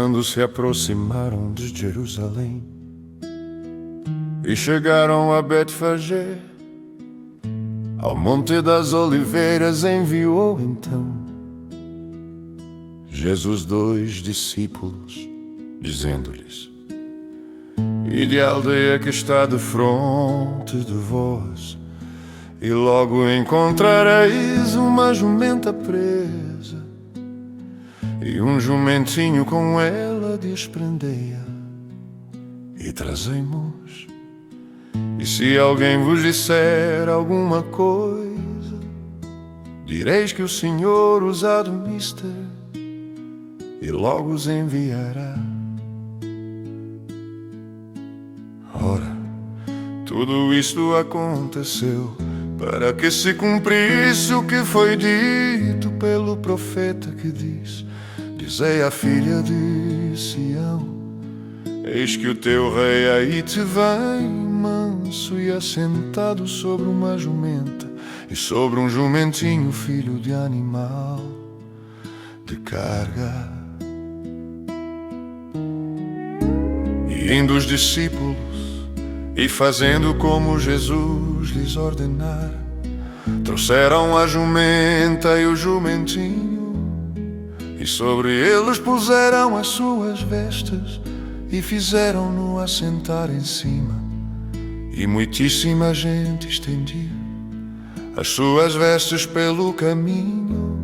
Quando se aproximaram de Jerusalém e chegaram a Betfagé, ao Monte das Oliveiras enviou então Jesus 2 discípulos, dizendo-lhes: Ide à aldeia que está defronte de vós, e logo encontrareis uma jumenta presa, e um jumentinho com ela desprendeia, e trazei-mos. E se alguém vos disser alguma coisa, direis que o Senhor os admoesta, e logo os enviará. Ora, tudo isto aconteceu para que se cumprisse o que foi dito pelo profeta que diz: Dizei à filha de Sião, eis que o teu rei aí te vem, manso e assentado sobre uma jumenta, e sobre um jumentinho, filho de animal de carga. E indo os discípulos, e fazendo como Jesus lhes ordenara, trouxeram a jumenta e o jumentinho, e sobre eles puseram as suas vestes, e fizeram-no assentar em cima. E muitíssima gente estendia as suas vestes pelo caminho,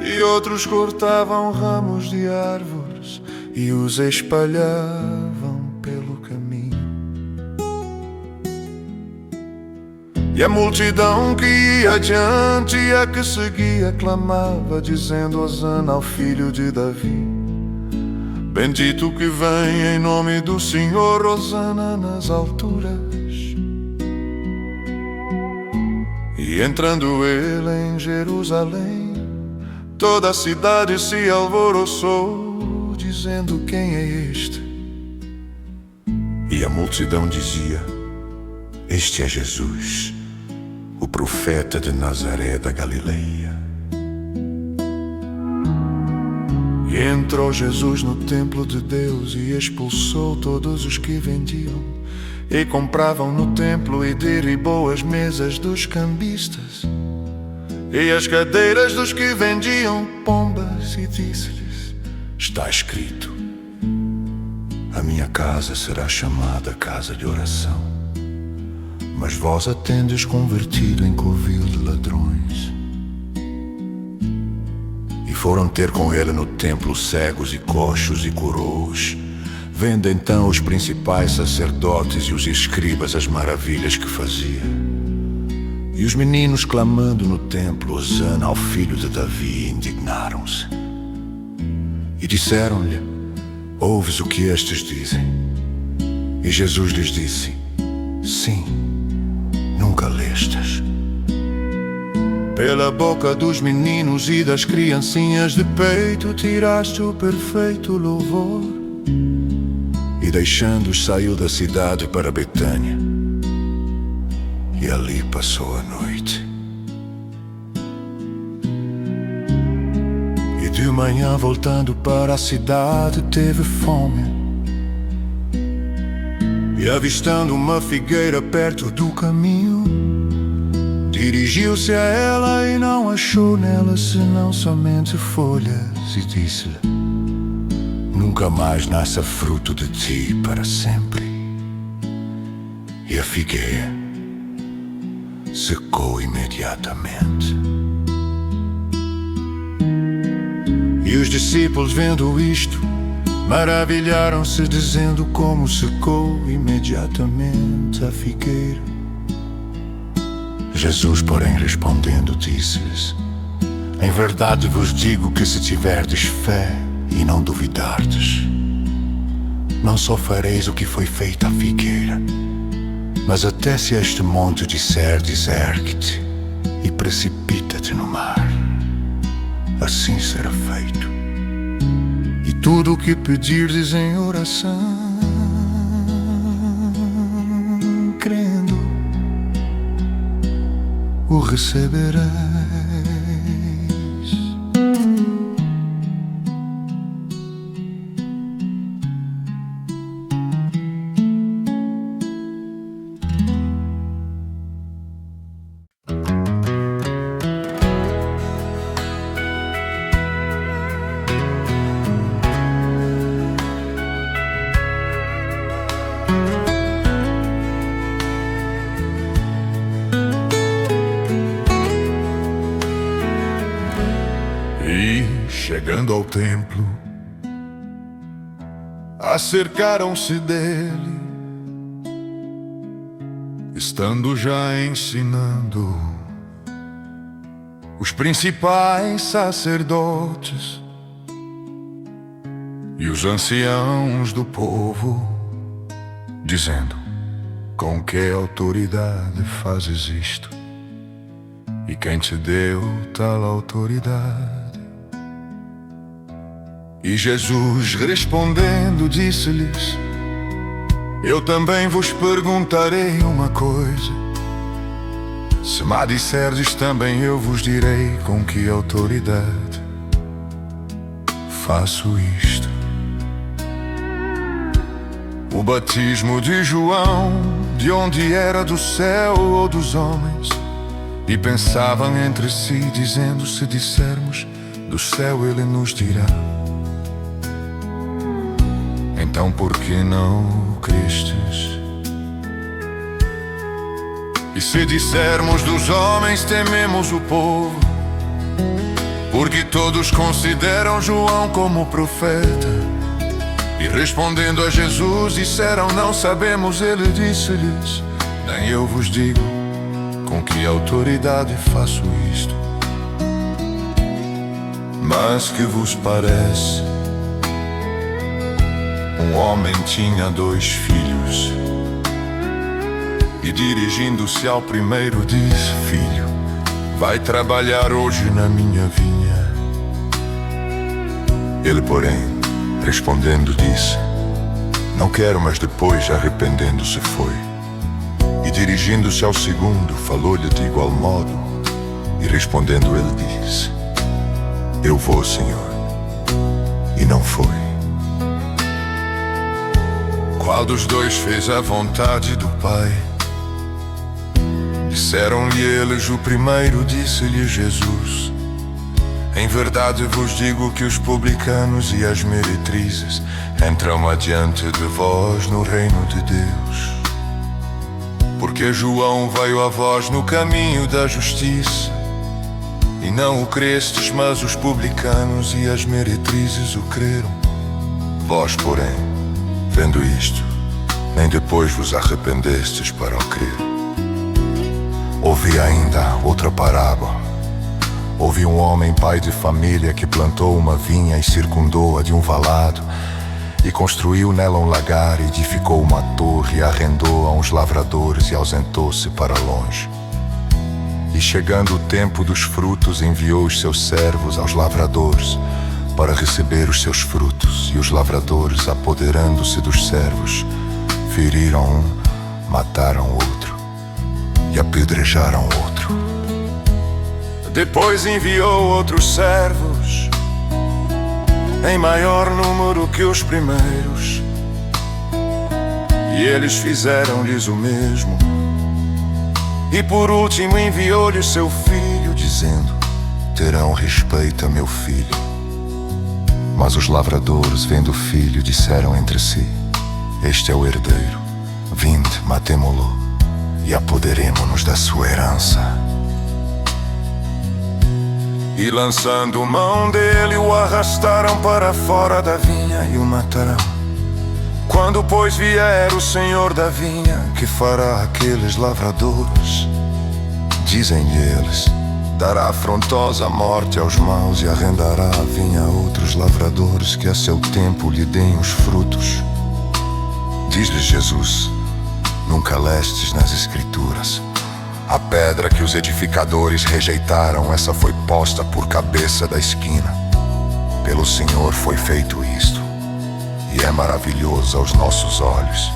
e outros cortavam ramos de árvores e os espalhavam pelo caminho. E a multidão que ia adiante e a que seguia clamava, dizendo: Hosana ao filho de Davi, bendito que vem em nome do Senhor, Hosana nas alturas. E entrando ele em Jerusalém, toda a cidade se alvoroçou, dizendo: Quem é este? E a multidão dizia: Este é Jesus, o profeta de Nazaré da Galileia. E entrou Jesus no templo de Deus e expulsou todos os que vendiam e compravam no templo, e derribou as mesas dos cambistas e as cadeiras dos que vendiam pombas, e disse-lhes: Está escrito: A minha casa será chamada casa de oração, mas vós a tendes convertido em covil de ladrões. E foram ter com ele no templo cegos e coxos e coroas, vendo então os principais sacerdotes e os escribas as maravilhas que fazia. E os meninos clamando no templo: Hosana ao filho de Davi, indignaram-se. E disseram-lhe: Ouves o que estes dizem? E Jesus lhes disse: Sim, nunca lestes? Pela boca dos meninos e das criancinhas de peito tiraste o perfeito louvor. E deixando-os saiu da cidade para Betânia, e ali passou a noite. E de manhã, voltando para a cidade, teve fome. E avistando uma figueira perto do caminho, dirigiu-se a ela e não achou nela senão somente folhas, e disse-lhe: Nunca mais nasça fruto de ti para sempre. E a figueira secou imediatamente. E os discípulos, vendo isto, maravilharam-se, dizendo: Como secou imediatamente a figueira. Jesus, porém, respondendo, disse-lhes: Em verdade vos digo que se tiverdes fé e não duvidardes, não só fareis o que foi feito à figueira, mas até se este monte disserdes: ergue-te e precipita-te no mar, assim será feito. E tudo o que pedirdes em oração, crendo, o recebereis. chegando ao templo, acercaram-se dele, estando já ensinando, os principais sacerdotes e os anciãos do povo, dizendo: com que autoridade fazes isto? E quem te deu tal autoridade? E Jesus respondendo disse-lhes: eu também vos perguntarei uma coisa. Se me disserdes, também eu vos direi com que autoridade faço isto. O batismo de João, de onde era, do céu ou dos homens? E pensavam entre si, dizendo: se dissermos do céu, ele nos dirá. Então por que não o crestes? E se dissermos dos homens, tememos o povo, porque todos consideram João como profeta. E respondendo a Jesus, disseram: não sabemos. Ele disse-lhes: nem eu vos digo com que autoridade faço isto. Mas que vos parece? Um homem tinha 2 filhos, e dirigindo-se ao primeiro disse: filho, vai trabalhar hoje na minha vinha. Ele, porém, respondendo disse: não quero, mas depois, arrependendo-se, foi. E dirigindo-se ao segundo, falou-lhe de igual modo. E respondendo ele disse: eu vou, Senhor. E não foi. Qual dos 2 fez a vontade do Pai? Disseram-lhe eles: o primeiro. Disse-lhe Jesus: em verdade vos digo que os publicanos e as meretrizes entram adiante de vós no reino de Deus. Porque João veio a vós no caminho da justiça, e não o crestes, mas os publicanos e as meretrizes o creram. Vós, porém, vendo isto, nem depois vos arrependestes para o crer. Ouvi ainda outra parábola. Houve um homem, pai de família, que plantou uma vinha e circundou-a de um valado, e construiu nela um lagar, e edificou uma torre, e arrendou a uns lavradores, e ausentou-se para longe. E chegando o tempo dos frutos, enviou os seus servos aos lavradores para receber os seus frutos. E os lavradores, apoderando-se dos servos, feriram um, mataram outro e apedrejaram outro. Depois enviou outros servos, em maior número que os primeiros, e eles fizeram-lhes o mesmo. E por último enviou-lhes seu filho, dizendo: terão respeito a meu filho. Mas os lavradores, vendo o filho, disseram entre si: este é o herdeiro, vinde, matemo-lo e apoderemo-nos da sua herança. E lançando mão dele, o arrastaram para fora da vinha e o matarão. Quando, pois, vier o Senhor da vinha, que fará aqueles lavradores? Dizem-lhe eles: dará afrontosa morte aos maus, e arrendará a vinha a outros lavradores, que a seu tempo lhe deem os frutos. Diz-lhes Jesus: nunca lestes nas Escrituras: a pedra que os edificadores rejeitaram, essa foi posta por cabeça da esquina. Pelo Senhor foi feito isto, e é maravilhoso aos nossos olhos.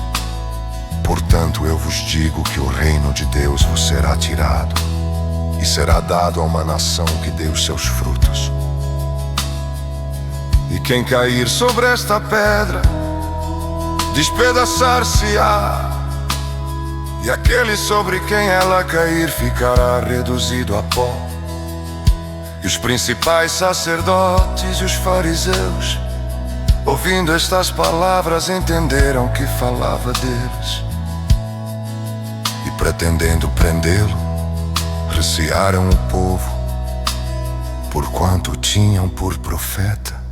Portanto, eu vos digo que o reino de Deus vos será tirado, e será dado a uma nação que dê os seus frutos. E quem cair sobre esta pedra, despedaçar-se-á, e aquele sobre quem ela cair ficará reduzido a pó. E os principais sacerdotes e os fariseus, ouvindo estas palavras, entenderam que falava deles, e pretendendo prendê-lo, recearam o povo, porquanto o tinham por profeta.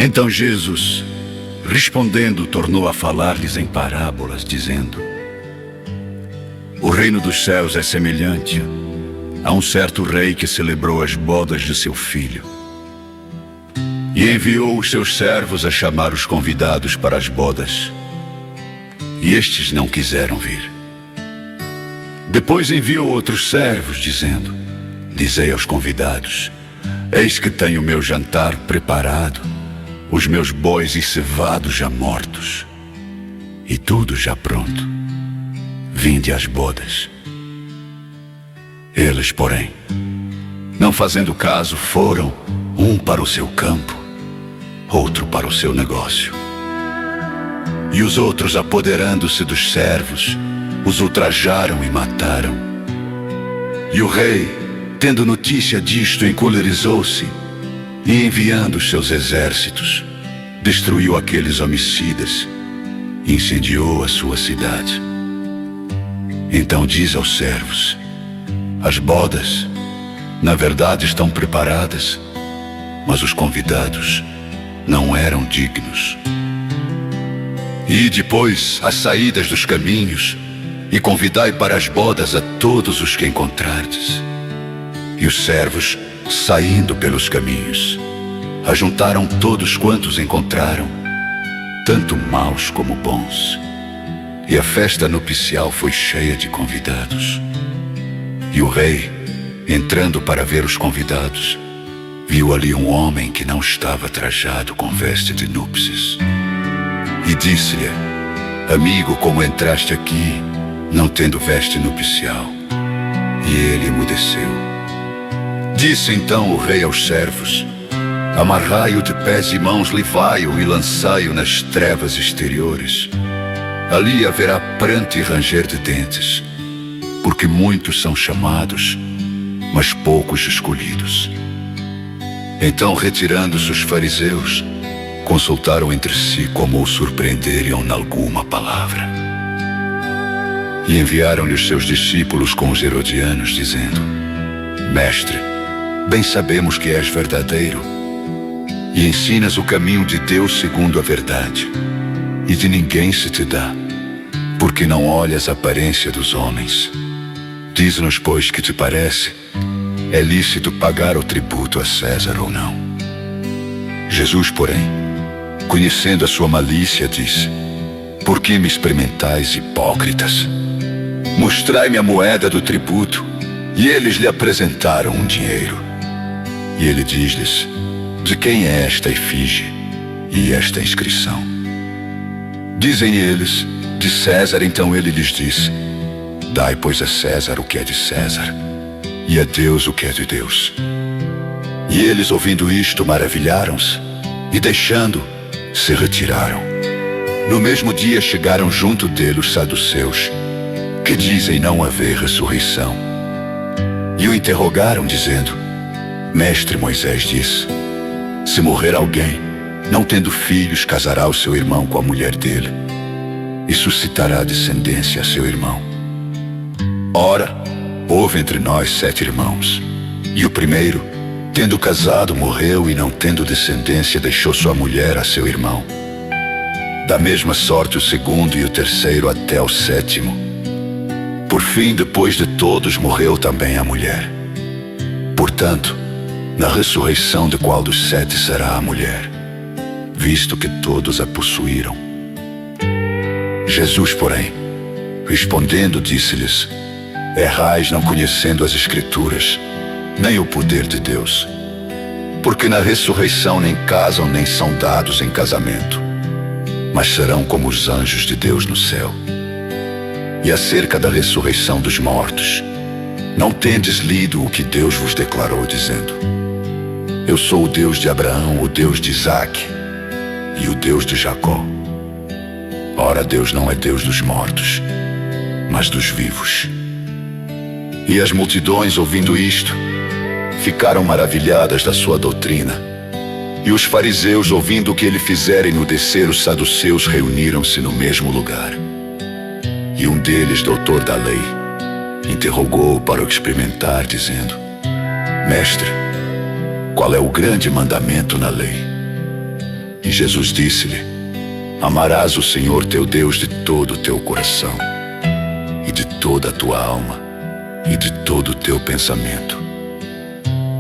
Então Jesus, respondendo, tornou a falar-lhes em parábolas, dizendo: O reino dos céus é semelhante a um certo rei que celebrou as bodas de seu filho. E enviou os seus servos a chamar os convidados para as bodas. E estes não quiseram vir. Depois enviou outros servos, dizendo: Dizei aos convidados: Eis que tenho o meu jantar preparado, os meus bois e cevados já mortos, e tudo já pronto. Vinde às bodas. Eles, porém, não fazendo caso, foram, um para o seu campo, outro para o seu negócio. E os outros, apoderando-se dos servos, os ultrajaram e mataram. E o rei, tendo notícia disto, encolerizou-se e, enviando os seus exércitos, destruiu aqueles homicidas e incendiou a sua cidade. Então diz aos servos: As bodas, na verdade, estão preparadas, mas os convidados não eram dignos. E depois, às saídas dos caminhos, e convidai para as bodas a todos os que encontrardes. E os servos, saindo pelos caminhos, ajuntaram todos quantos encontraram, tanto maus como bons. E a festa nupcial foi cheia de convidados. E o rei, entrando para ver os convidados, viu ali um homem que não estava trajado com veste de núpcias. E disse-lhe: Amigo, como entraste aqui, não tendo veste nupcial? E ele emudeceu. Disse então o rei aos servos: Amarrai-o de pés e mãos, levai-o e lançai-o nas trevas exteriores. Ali haverá pranto e ranger de dentes, porque muitos são chamados, mas poucos escolhidos. Então, retirando-se os fariseus, consultaram entre si como o surpreenderiam nalguma palavra. E enviaram-lhe os seus discípulos com os herodianos, dizendo: Mestre, bem sabemos que és verdadeiro, e ensinas o caminho de Deus segundo a verdade, e de ninguém se te dá, porque não olhas a aparência dos homens. Diz-nos, pois, que te parece, é lícito pagar o tributo a César ou não? Jesus, porém, conhecendo a sua malícia, disse: Por que me experimentais, hipócritas? Mostrai-me a moeda do tributo. E eles lhe apresentaram um dinheiro. E ele diz-lhes: De quem é esta efígie e esta inscrição? Dizem eles: De César. Então ele lhes disse: Dai, pois, a César o que é de César, e a Deus o que é de Deus. E eles, ouvindo isto, maravilharam-se, e deixando, se retiraram. No mesmo dia chegaram junto dele os saduceus, que dizem não haver ressurreição. E o interrogaram, dizendo: Mestre, Moisés disse: Se morrer alguém, não tendo filhos, casará o seu irmão com a mulher dele, e suscitará descendência a seu irmão. Ora, houve entre nós 7 irmãos, e o primeiro, tendo casado, morreu, e não tendo descendência, deixou sua mulher a seu irmão. Da mesma sorte o segundo e o terceiro até o 7º. Por fim, depois de todos, morreu também a mulher. Portanto, na ressurreição, de qual dos 7 será a mulher, visto que todos a possuíram? Jesus, porém, respondendo, disse-lhes: Errais não conhecendo as Escrituras, nem o poder de Deus. Porque na ressurreição nem casam, nem são dados em casamento, mas serão como os anjos de Deus no céu. E acerca da ressurreição dos mortos, não tendes lido o que Deus vos declarou, dizendo: Eu sou o Deus de Abraão, o Deus de Isaque e o Deus de Jacó. Ora, Deus não é Deus dos mortos, mas dos vivos. E as multidões, ouvindo isto, ficaram maravilhadas da sua doutrina. E os fariseus, ouvindo o que ele fizera enudecer os saduceus, reuniram-se no mesmo lugar. E um deles, doutor da lei, interrogou-o para o experimentar, dizendo: Mestre, qual é o grande mandamento na lei? E Jesus disse-lhe: amarás o Senhor teu Deus de todo o teu coração, e de toda a tua alma, e de todo o teu pensamento.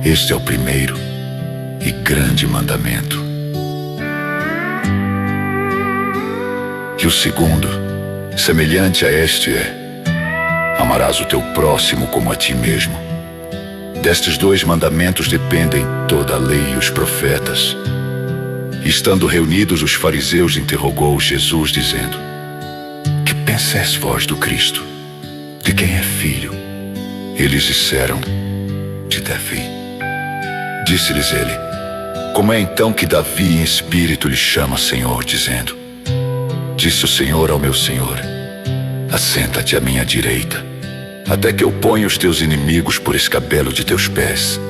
Este é o primeiro e grande mandamento. E o segundo, semelhante a este, é: amarás o teu próximo como a ti mesmo. Destes dois mandamentos dependem toda a lei e os profetas. E estando reunidos, os fariseus interrogou Jesus, dizendo: que penseis vós do Cristo? De quem é filho? Eles disseram: de Davi. Disse-lhes ele: como é então que Davi em espírito lhe chama Senhor, dizendo: disse o Senhor ao meu Senhor: assenta-te à minha direita, até que eu ponha os teus inimigos por escabelo de teus pés.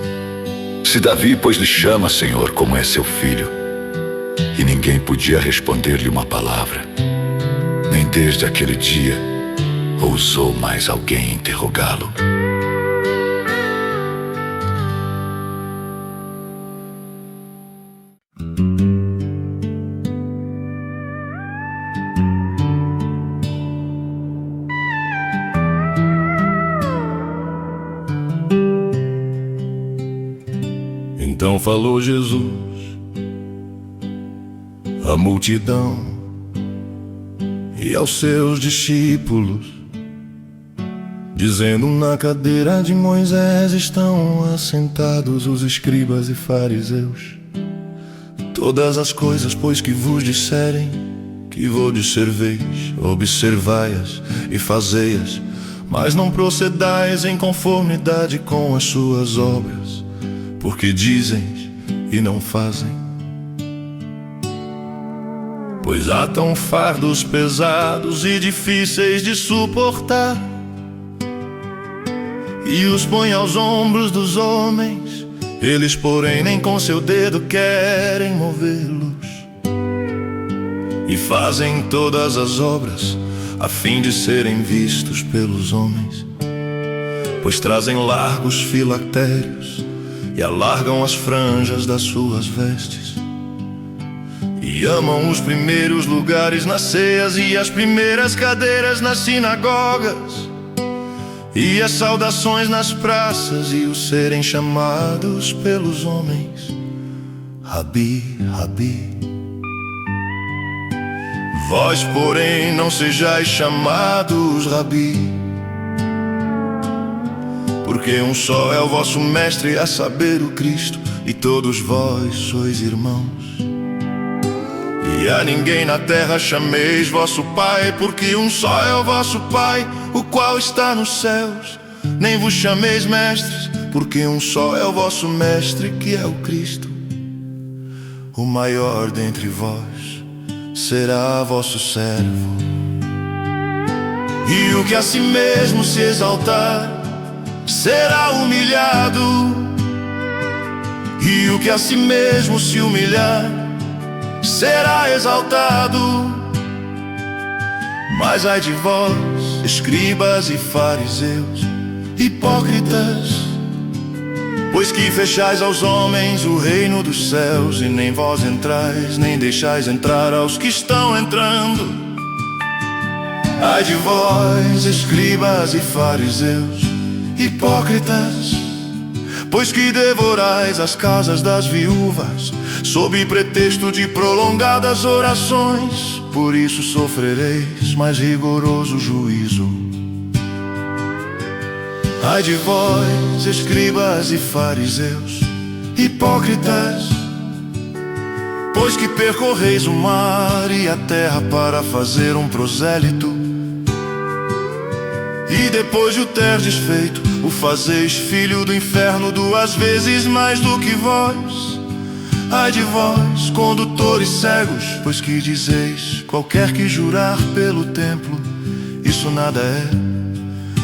Se Davi, pois, lhe chama Senhor, como é seu filho? E ninguém podia responder-lhe uma palavra. Nem desde aquele dia ousou mais alguém interrogá-lo. Então falou Jesus à multidão e aos seus discípulos, dizendo: na cadeira de Moisés estão assentados os escribas e fariseus. Todas as coisas, pois, que vos disserem, que vos serveis, observai-as e fazei-as, mas não procedais em conformidade com as suas obras, porque dizem e não fazem. Pois atam fardos pesados e difíceis de suportar, e os põe aos ombros dos homens. Eles, porém, nem com seu dedo querem movê-los. E fazem todas as obras a fim de serem vistos pelos homens. Pois trazem largos filactérios e alargam as franjas das suas vestes, e amam os primeiros lugares nas ceias e as primeiras cadeiras nas sinagogas, e as saudações nas praças, e os serem chamados pelos homens Rabi, Rabi. Vós, porém, não sejais chamados Rabi, porque um só é o vosso mestre, a saber, o Cristo, e todos vós sois irmãos. E a ninguém na terra chameis vosso Pai, porque um só é o vosso Pai, o qual está nos céus. Nem vos chameis mestres, porque um só é o vosso mestre, que é o Cristo. O maior dentre vós será vosso servo. E o que a si mesmo se exaltar será humilhado, e o que a si mesmo se humilhar será exaltado. Mas ai de vós, escribas e fariseus, hipócritas, pois que fechais aos homens o reino dos céus, e nem vós entrais, nem deixais entrar aos que estão entrando. Ai de vós, escribas e fariseus, hipócritas, pois que devorais as casas das viúvas, sob pretexto de prolongadas orações. Por isso sofrereis mais rigoroso juízo. Ai de vós, escribas e fariseus, hipócritas, pois que percorreis o mar e a terra para fazer um prosélito, e depois de o terdes feito, o fazeis filho do inferno 2 vezes mais do que vós. Ai de vós, condutores cegos, pois que dizeis: qualquer que jurar pelo templo, isso nada é,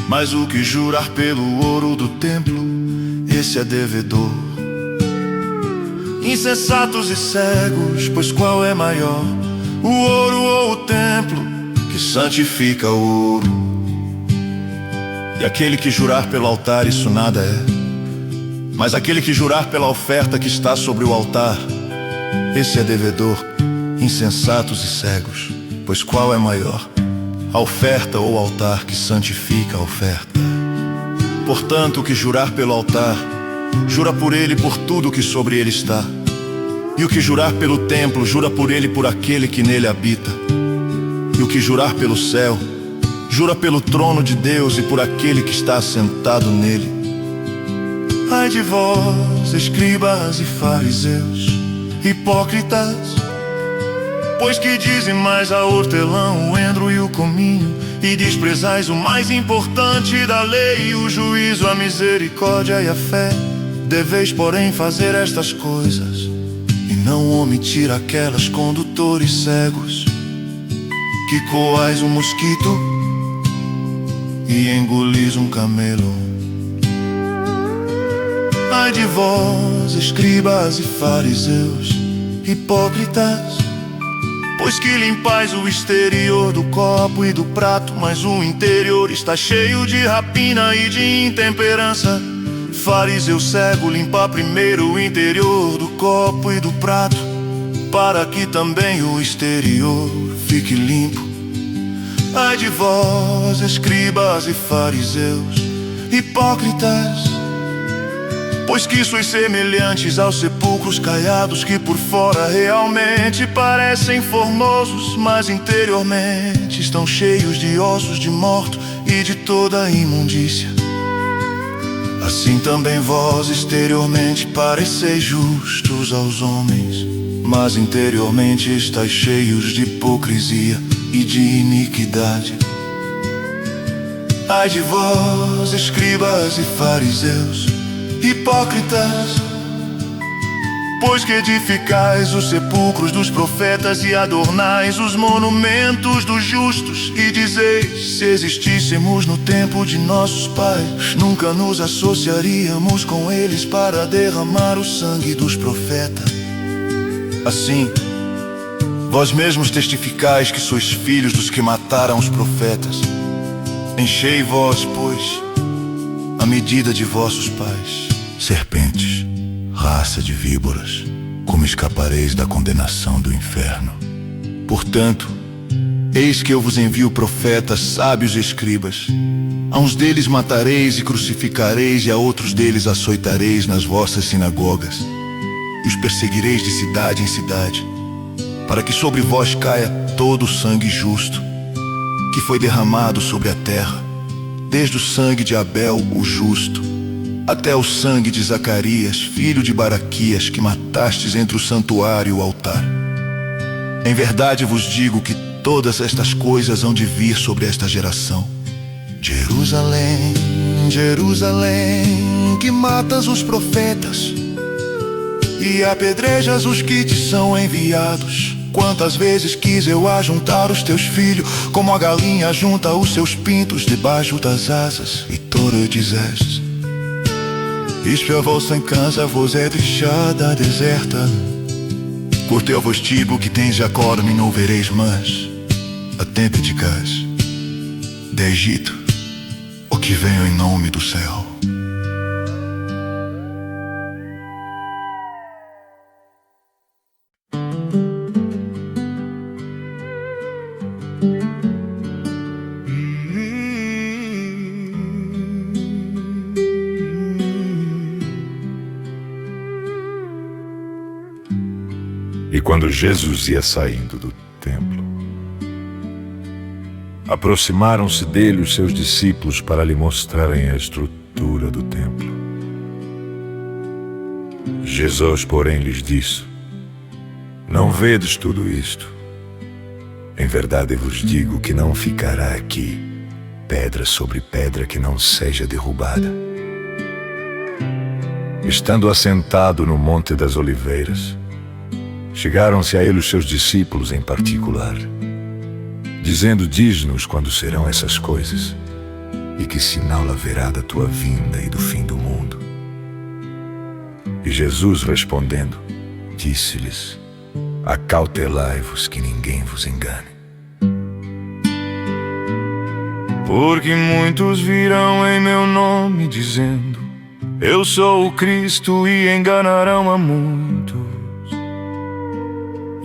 mas o que jurar pelo ouro do templo, esse é devedor. Insensatos e cegos, pois qual é maior, o ouro ou o templo que santifica o ouro? E aquele que jurar pelo altar, isso nada é, mas aquele que jurar pela oferta que está sobre o altar, esse é devedor, insensatos e cegos. Pois qual é maior, a oferta ou o altar que santifica a oferta? Portanto, o que jurar pelo altar, jura por ele e por tudo que sobre ele está. E o que jurar pelo templo, jura por ele e por aquele que nele habita. E o que jurar pelo céu, jura pelo trono de Deus e por aquele que está assentado nele. Ai de vós, escribas e fariseus, hipócritas, pois que dizimais a hortelã, o endro e o cominho, e desprezais o mais importante da lei, o juízo, a misericórdia e a fé. Deveis, porém, fazer estas coisas e não omitir aquelas, condutores cegos, que coais um mosquito e engolis um camelo. Ai de vós, escribas e fariseus, hipócritas, pois que limpais o exterior do copo e do prato, mas o interior está cheio de rapina e de intemperança. Fariseu cego, limpa primeiro o interior do copo e do prato, para que também o exterior fique limpo. Ai de vós, escribas e fariseus, hipócritas, pois que sois semelhantes aos sepulcros caiados, que por fora realmente parecem formosos, mas interiormente estão cheios de ossos de mortos e de toda imundícia. Assim também vós exteriormente pareceis justos aos homens, mas interiormente estáis cheios de hipocrisia e de iniquidade. Ai de vós, escribas e fariseus, hipócritas, pois que edificais os sepulcros dos profetas e adornais os monumentos dos justos, e dizeis: se existíssemos no tempo de nossos pais, nunca nos associaríamos com eles para derramar o sangue dos profetas. Assim, vós mesmos testificais que sois filhos dos que mataram os profetas. Enchei vós, pois, a medida de vossos pais. Serpentes, raça de víboras, como escapareis da condenação do inferno? Portanto, eis que eu vos envio profetas, sábios e escribas. A uns deles matareis e crucificareis, e a outros deles açoitareis nas vossas sinagogas, e os perseguireis de cidade em cidade, para que sobre vós caia todo o sangue justo que foi derramado sobre a terra, desde o sangue de Abel, o justo, até o sangue de Zacarias, filho de Baraquias, que matastes entre o santuário e o altar. Em verdade vos digo que todas estas coisas hão de vir sobre esta geração. Jerusalém, Jerusalém, que matas os profetas e apedrejas os que te são enviados. Quantas vezes quis eu ajuntar os teus filhos, como a galinha junta os seus pintos debaixo das asas, e tu dizeste: isto a vossa casa vos é deixada deserta. Curteu vos tipo que tens Jacó, me não vereis mais. Atente-te-cas de Egito, o que venho em nome do céu. E quando Jesus ia saindo do templo, aproximaram-se dele os seus discípulos para lhe mostrarem a estrutura do templo. Jesus, porém, lhes disse: não vedes tudo isto? Em verdade vos digo que não ficará aqui pedra sobre pedra que não seja derrubada. Estando assentado no Monte das Oliveiras, chegaram-se a ele os seus discípulos em particular, dizendo: diz-nos quando serão essas coisas, e que sinal haverá da tua vinda e do fim do mundo. E Jesus, respondendo, disse-lhes: acautelai-vos que ninguém vos engane. Porque muitos virão em meu nome, dizendo: eu sou o Cristo, e enganarão a muitos.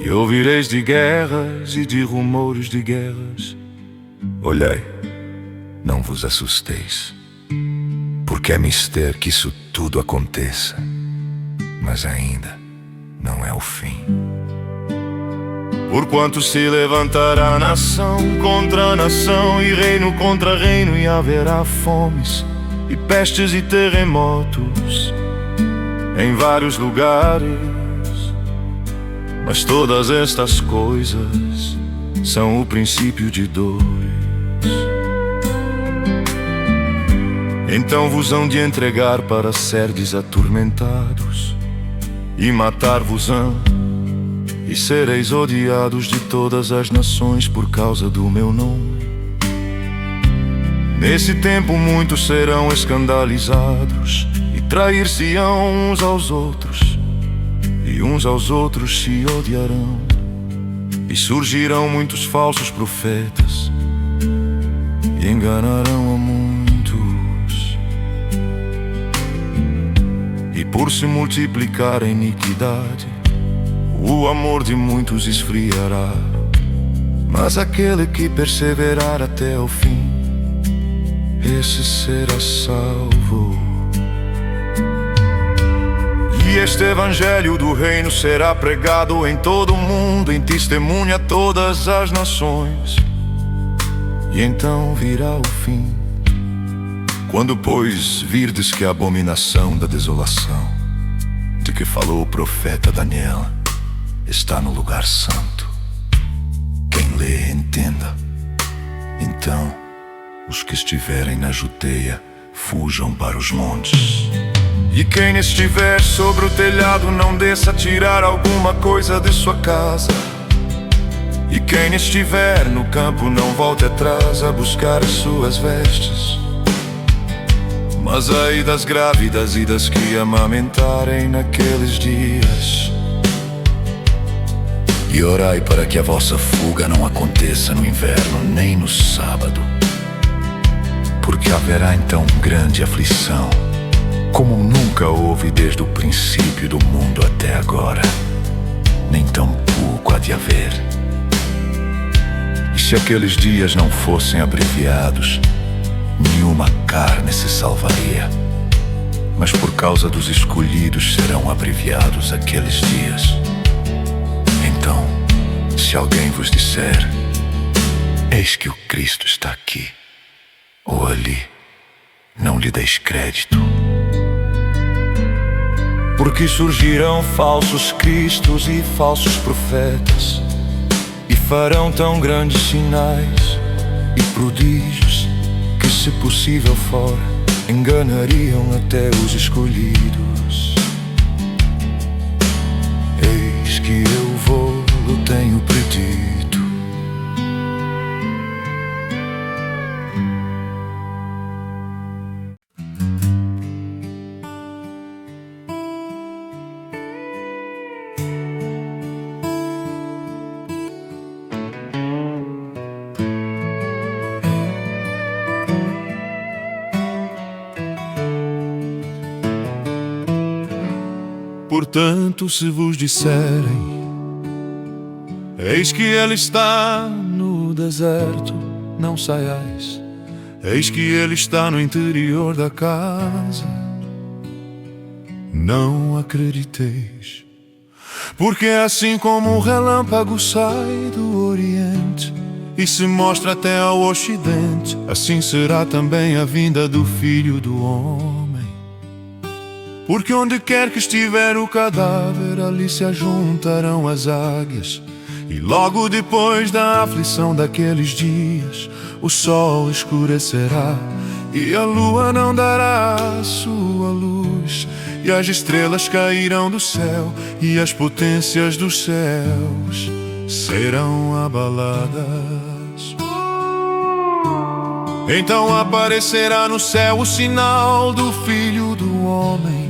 E ouvireis de guerras e de rumores de guerras. Olhai, não vos assusteis, porque é mister que isso tudo aconteça, mas ainda não é o fim. Porquanto se levantará nação contra nação, e reino contra reino, e haverá fomes, e pestes e terremotos em vários lugares. Mas todas estas coisas são o princípio de dores. Então vos hão de entregar para serdes atormentados, e matar-vos-ão, e sereis odiados de todas as nações por causa do meu nome. Nesse tempo muitos serão escandalizados, e trair-se-ão uns aos outros, e uns aos outros se odiarão. E surgirão muitos falsos profetas, e enganarão a muitos. E por se multiplicar a iniquidade, o amor de muitos esfriará. Mas aquele que perseverar até ao fim, esse será salvo. E este evangelho do reino será pregado em todo o mundo, em testemunha a todas as nações. E então virá o fim, quando pois virdes que a abominação da desolação, de que falou o profeta Daniel, está no lugar santo. Quem lê, entenda. Então os que estiverem na Judeia fujam para os montes. E quem estiver sobre o telhado não desça a tirar alguma coisa de sua casa. E quem estiver no campo não volte atrás a buscar as suas vestes. Mas ai das grávidas e das que amamentarem naqueles dias. E orai para que a vossa fuga não aconteça no inverno nem no sábado, porque haverá então grande aflição, como nunca houve desde o princípio do mundo até agora, nem tampouco há de haver. E se aqueles dias não fossem abreviados, nenhuma carne se salvaria. Mas por causa dos escolhidos serão abreviados aqueles dias. Então, se alguém vos disser: eis que o Cristo está aqui ou ali, não lhe deis crédito. Porque surgirão falsos cristos e falsos profetas, e farão tão grandes sinais e prodígios, que se possível for, enganariam até os escolhidos. Eis que eu vou-lo tenho predito. Portanto, se vos disserem: eis que ele está no deserto, não saiais. Eis que ele está no interior da casa, não acrediteis. Porque assim como o relâmpago sai do oriente e se mostra até ao ocidente, assim será também a vinda do Filho do Homem. Porque onde quer que estiver o cadáver, ali se ajuntarão as águias. E logo depois da aflição daqueles dias, o sol escurecerá, e a lua não dará sua luz, e as estrelas cairão do céu, e as potências dos céus serão abaladas. Então aparecerá no céu o sinal do Filho do Homem,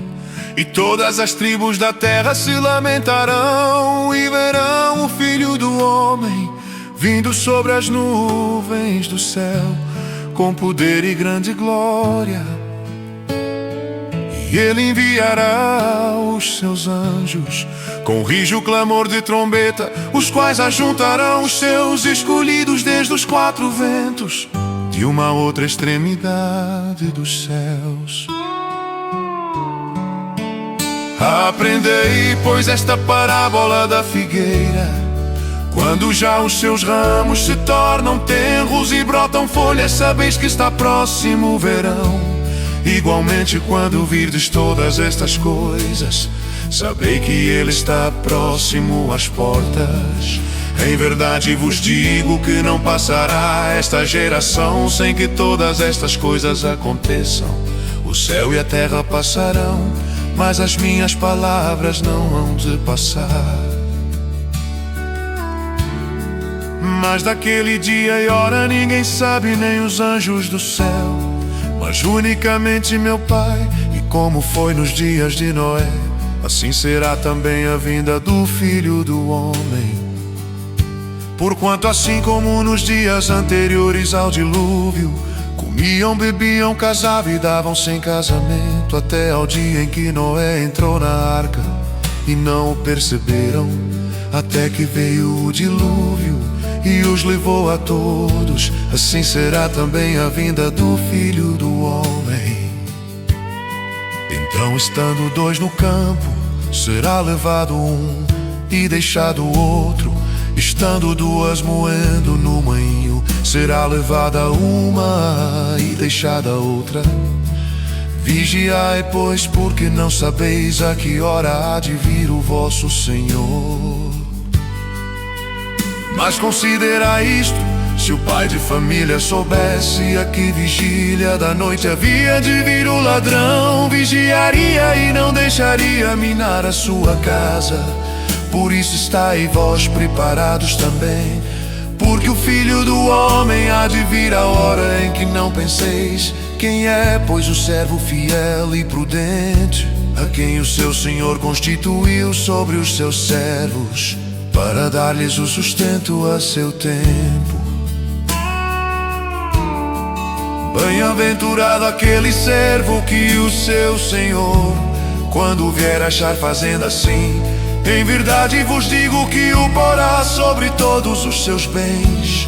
e todas as tribos da terra se lamentarão e verão o Filho do Homem vindo sobre as nuvens do céu, com poder e grande glória. E ele enviará os seus anjos, com rijo clamor de trombeta, os quais ajuntarão os seus escolhidos desde os quatro ventos, de uma outra extremidade dos céus. Aprendei, pois, esta parábola da figueira: quando já os seus ramos se tornam tenros e brotam folhas, sabeis que está próximo o verão. Igualmente, quando virdes todas estas coisas, sabei que ele está próximo às portas. Em verdade vos digo que não passará esta geração sem que todas estas coisas aconteçam. O céu e a terra passarão, mas as minhas palavras não hão de passar. Mas daquele dia e hora ninguém sabe, nem os anjos do céu, mas unicamente meu Pai. E como foi nos dias de Noé, assim será também a vinda do Filho do Homem. Porquanto assim como nos dias anteriores ao dilúvio, comiam, bebiam, casavam e davam-se em casamento, até ao dia em que Noé entrou na arca, e não o perceberam, até que veio o dilúvio e os levou a todos. Assim será também a vinda do Filho do Homem. Então, estando dois no campo, será levado um e deixado o outro. Estando duas moendo no moinho, será levada uma e deixada outra. Vigiai, pois, porque não sabeis a que hora há de vir o vosso Senhor. Mas considerai isto: se o pai de família soubesse a que vigília da noite havia de vir o ladrão, vigiaria e não deixaria minar a sua casa. Por isso estai vós preparados também, porque o Filho do Homem há de vir a hora em que não penseis. Quem é, pois, o servo fiel e prudente, a quem o seu Senhor constituiu sobre os seus servos, para dar-lhes o sustento a seu tempo? Bem-aventurado aquele servo que o seu Senhor, quando vier achar fazendo assim. Em verdade vos digo que o porá sobre todos os seus bens.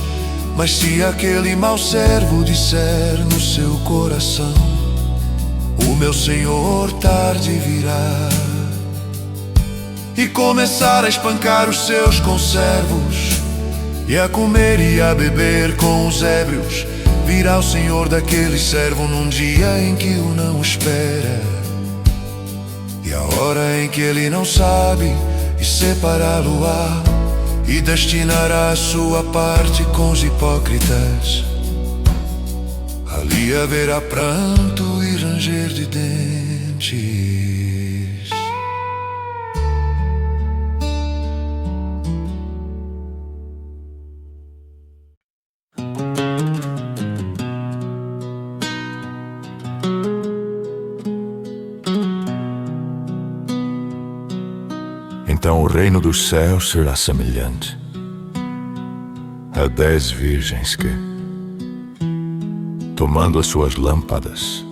Mas se aquele mau servo disser no seu coração: o meu Senhor tarde virá, e começar a espancar os seus conservos, e a comer e a beber com os ébrios, virá o Senhor daquele servo num dia em que o não espera, e a hora em que ele não sabe, e separá-lo-á, e destinará a sua parte com os hipócritas. Ali haverá pranto e ranger de dentes. Então o reino dos céus será semelhante a 10 virgens que, tomando as suas lâmpadas,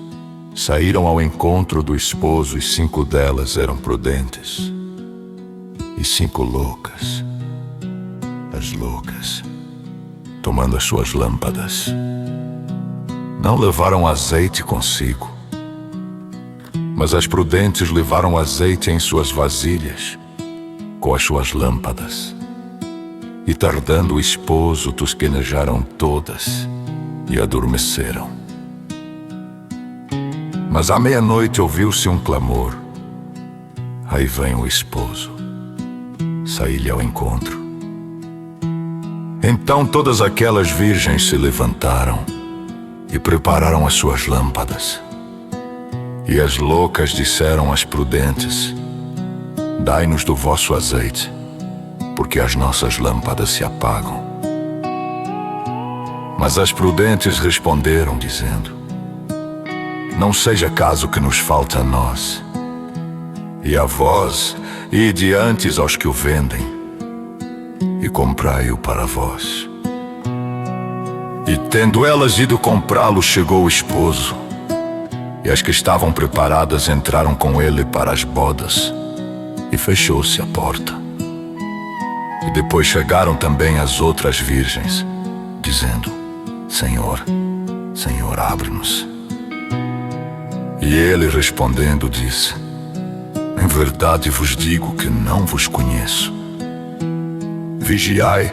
saíram ao encontro do esposo, e 5 delas eram prudentes e 5 loucas. As loucas, tomando as suas lâmpadas, não levaram azeite consigo, mas as prudentes levaram azeite em suas vasilhas com as suas lâmpadas. E tardando o esposo, tosquenejaram todas e adormeceram. Mas à meia-noite ouviu-se um clamor: aí vem o esposo. Saí-lhe ao encontro. Então todas aquelas virgens se levantaram e prepararam as suas lâmpadas. E as loucas disseram às prudentes: dai-nos do vosso azeite, porque as nossas lâmpadas se apagam. Mas as prudentes responderam, dizendo: não seja caso que nos falte a nós, e a vós, ide antes aos que o vendem, e comprai-o para vós. E tendo elas ido comprá-lo, chegou o esposo, e as que estavam preparadas entraram com ele para as bodas, e fechou-se a porta. E depois chegaram também as outras virgens, dizendo: Senhor, Senhor, abre-nos. E ele respondendo disse: Em verdade vos digo que não vos conheço. Vigiai,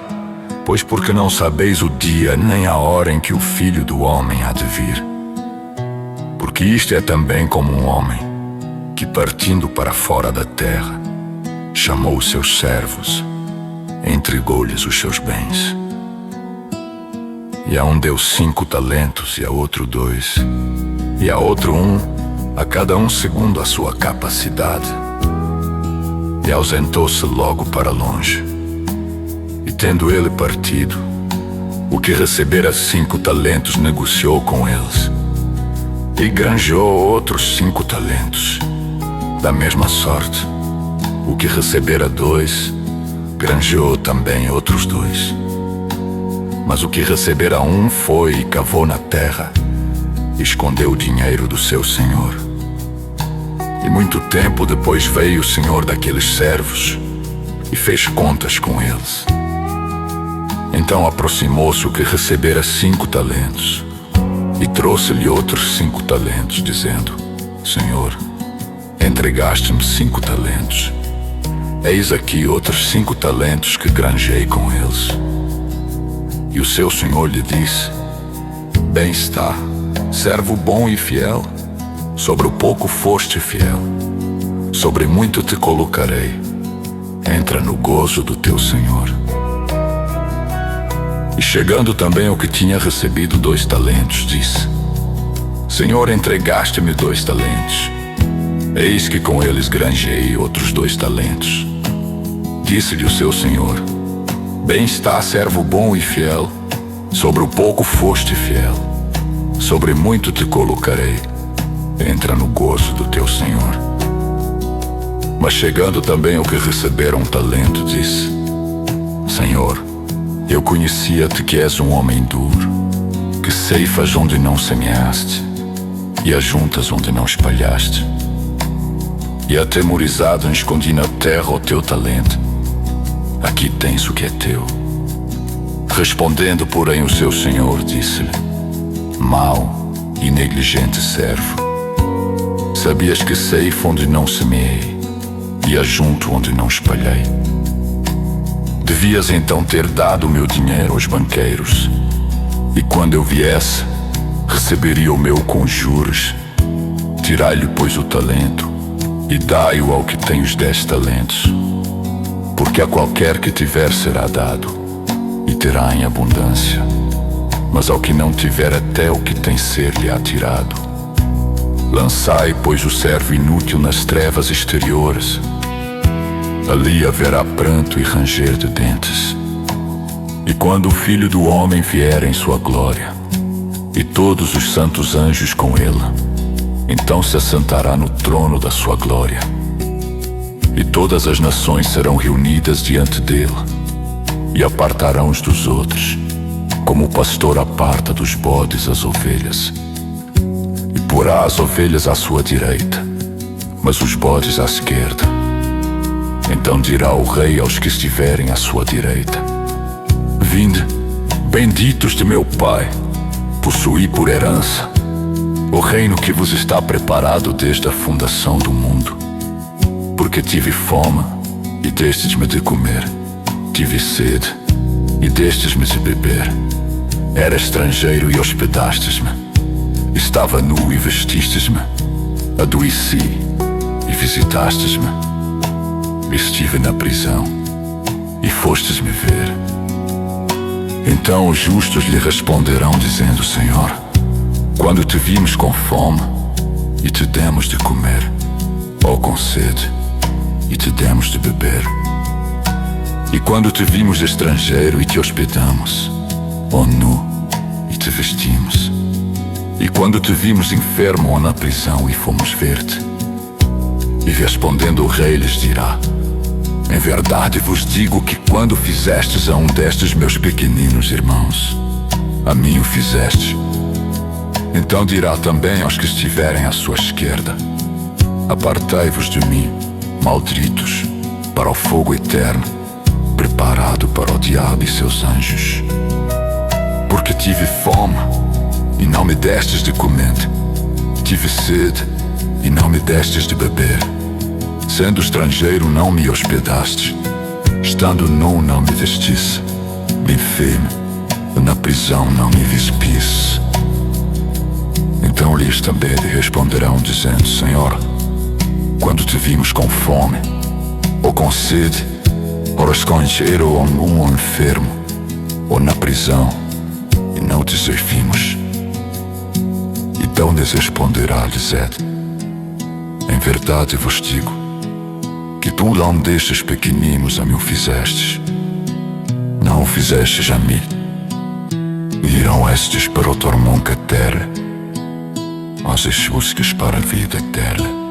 pois porque não sabeis o dia nem a hora em que o Filho do Homem há de vir. Porque isto é também como um homem que, partindo para fora da terra, chamou os seus servos, entregou-lhes os seus bens. E a um deu 5 talentos, e a outro 2, e a outro 1, a cada um segundo a sua capacidade. E ausentou-se logo para longe. E tendo ele partido, o que recebera 5 talentos negociou com eles, e granjeou outros 5 talentos. Da mesma sorte, o que recebera 2, granjeou também outros 2. Mas o que recebera 1 foi e cavou na terra, e escondeu o dinheiro do seu senhor. E muito tempo depois veio o senhor daqueles servos e fez contas com eles. Então aproximou-se o que recebera 5 talentos e trouxe-lhe outros 5 talentos, dizendo: Senhor, entregaste-me 5 talentos. Eis aqui outros 5 talentos que granjei com eles. E o seu senhor lhe disse: Bem está, servo bom e fiel. Sobre o pouco foste fiel, sobre muito te colocarei. Entra no gozo do teu senhor. E chegando também ao que tinha recebido 2 talentos, disse: Senhor, entregaste-me 2 talentos. Eis que com eles granjei outros 2 talentos. Disse-lhe o seu senhor: Bem está, servo bom e fiel. Sobre o pouco foste fiel, sobre muito te colocarei. Entra no gozo do teu senhor. Mas chegando também ao que receberam 1 talento, disse: Senhor, eu conhecia-te que és um homem duro, que ceifas onde não semeaste, e ajuntas onde não espalhaste. E atemorizado escondi na terra o teu talento. Aqui tens o que é teu. Respondendo, porém, o seu senhor disse-lhe: Mau e negligente servo, sabias que ceifo onde não semeei, e ajunto onde não espalhei. Devias então ter dado o meu dinheiro aos banqueiros, e quando eu viesse, receberia o meu com juros. Tirai-lhe, pois, o talento, e dai-o ao que tem os 10 talentos. Porque a qualquer que tiver será dado, e terá em abundância. Mas ao que não tiver, até o que tem ser-lhe-á tirado. Lançai, pois, o servo inútil nas trevas exteriores. Ali haverá pranto e ranger de dentes. E quando o Filho do Homem vier em sua glória, e todos os santos anjos com ele, então se assentará no trono da sua glória. E todas as nações serão reunidas diante dele, e apartarão uns dos outros, como o pastor aparta dos bodes as ovelhas. E porá as ovelhas à sua direita, mas os bodes à esquerda. Então dirá o rei aos que estiverem à sua direita: Vinde, benditos de meu Pai, possuí por herança o reino que vos está preparado desde a fundação do mundo. Porque tive fome, e destes-me de comer. Tive sede, e destes-me de beber. Era estrangeiro e hospedastes-me. Estava nu e vestistes-me. Adoeci e visitastes-me. Estive na prisão e fostes-me ver. Então os justos lhe responderão, dizendo: Senhor, quando te vimos com fome e te demos de comer, ou com sede e te demos de beber? E quando te vimos estrangeiro e te hospedamos, ou nu e te vestimos? E quando te vimos enfermo ou na prisão e fomos ver-te? E respondendo o rei lhes dirá: Em verdade vos digo que quando fizestes a um destes meus pequeninos irmãos, a mim o fizeste. Então dirá também aos que estiverem à sua esquerda: Apartai-vos de mim, malditos, para o fogo eterno, preparado para o diabo e seus anjos. Porque tive fome e não me destes de comer, tive sede e não me destes de beber. Sendo estrangeiro não me hospedaste, estando nu não me vestisse, enfermo, na prisão não me vespisse. Então lhes também lhe responderão, dizendo: Senhor, quando te vimos com fome, ou com sede, ou estrangeiro, ou nu, ou enfermo, ou na prisão, e não te servimos? Então lhes responderá, dizendo: em verdade vos digo, que tu não destes pequeninos a mim o fizestes, não o fizestes a mim. E irão estes para o tormento eterno, mas estes para a vida eterna.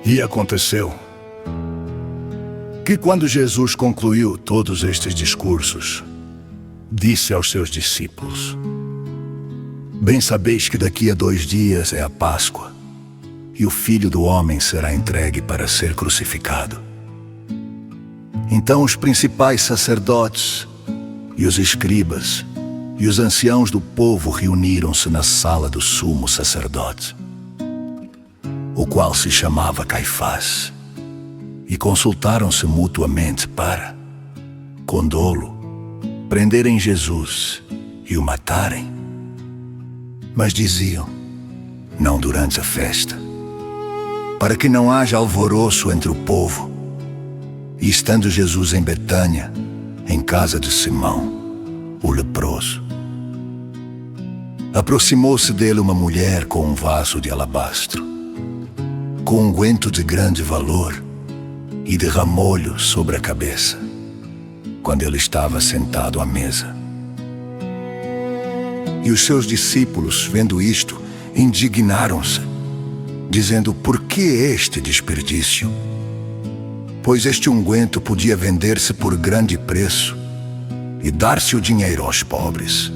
E aconteceu que, quando Jesus concluiu todos estes discursos, disse aos seus discípulos: bem sabeis que daqui a 2 dias é a Páscoa, e o Filho do Homem será entregue para ser crucificado. Então os principais sacerdotes e os escribas e os anciãos do povo reuniram-se na sala do sumo sacerdote, o qual se chamava Caifás, e consultaram-se mutuamente para, com dolo, prenderem Jesus e o matarem. Mas diziam: não durante a festa, para que não haja alvoroço entre o povo. E estando Jesus em Betânia, em casa de Simão, o leproso, aproximou-se dele uma mulher com um vaso de alabastro, com unguento de grande valor, e derramou-lhe sobre a cabeça, quando ele estava sentado à mesa. E os seus discípulos, vendo isto, indignaram-se, dizendo: por que este desperdício? Pois este unguento podia vender-se por grande preço e dar-se o dinheiro aos pobres.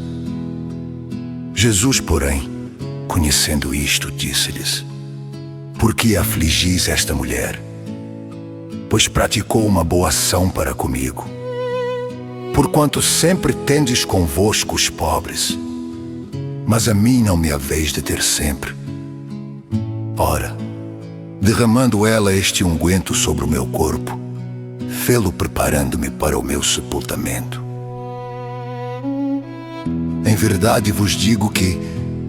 Jesus, porém, conhecendo isto, disse-lhes: por que afligis esta mulher? Pois praticou uma boa ação para comigo. Porquanto sempre tendes convosco os pobres, mas a mim não me haveis de ter sempre. Ora, derramando ela este unguento sobre o meu corpo, fê-lo preparando-me para o meu sepultamento. Em verdade vos digo que,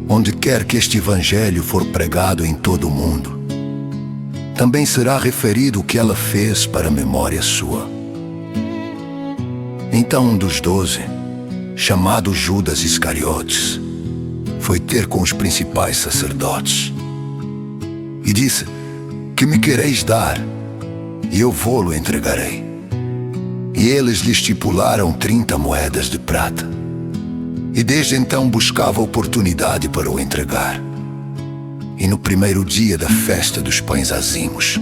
onde quer que este evangelho for pregado em todo o mundo, também será referido o que ela fez para a memória sua. Então um dos 12, chamado Judas Iscariotes, foi ter com os principais sacerdotes e disse: que me quereis dar, e eu vô-lo entregarei. E eles lhe estipularam 30 moedas de prata. E desde então buscava oportunidade para o entregar. E no primeiro dia da festa dos pães ázimos,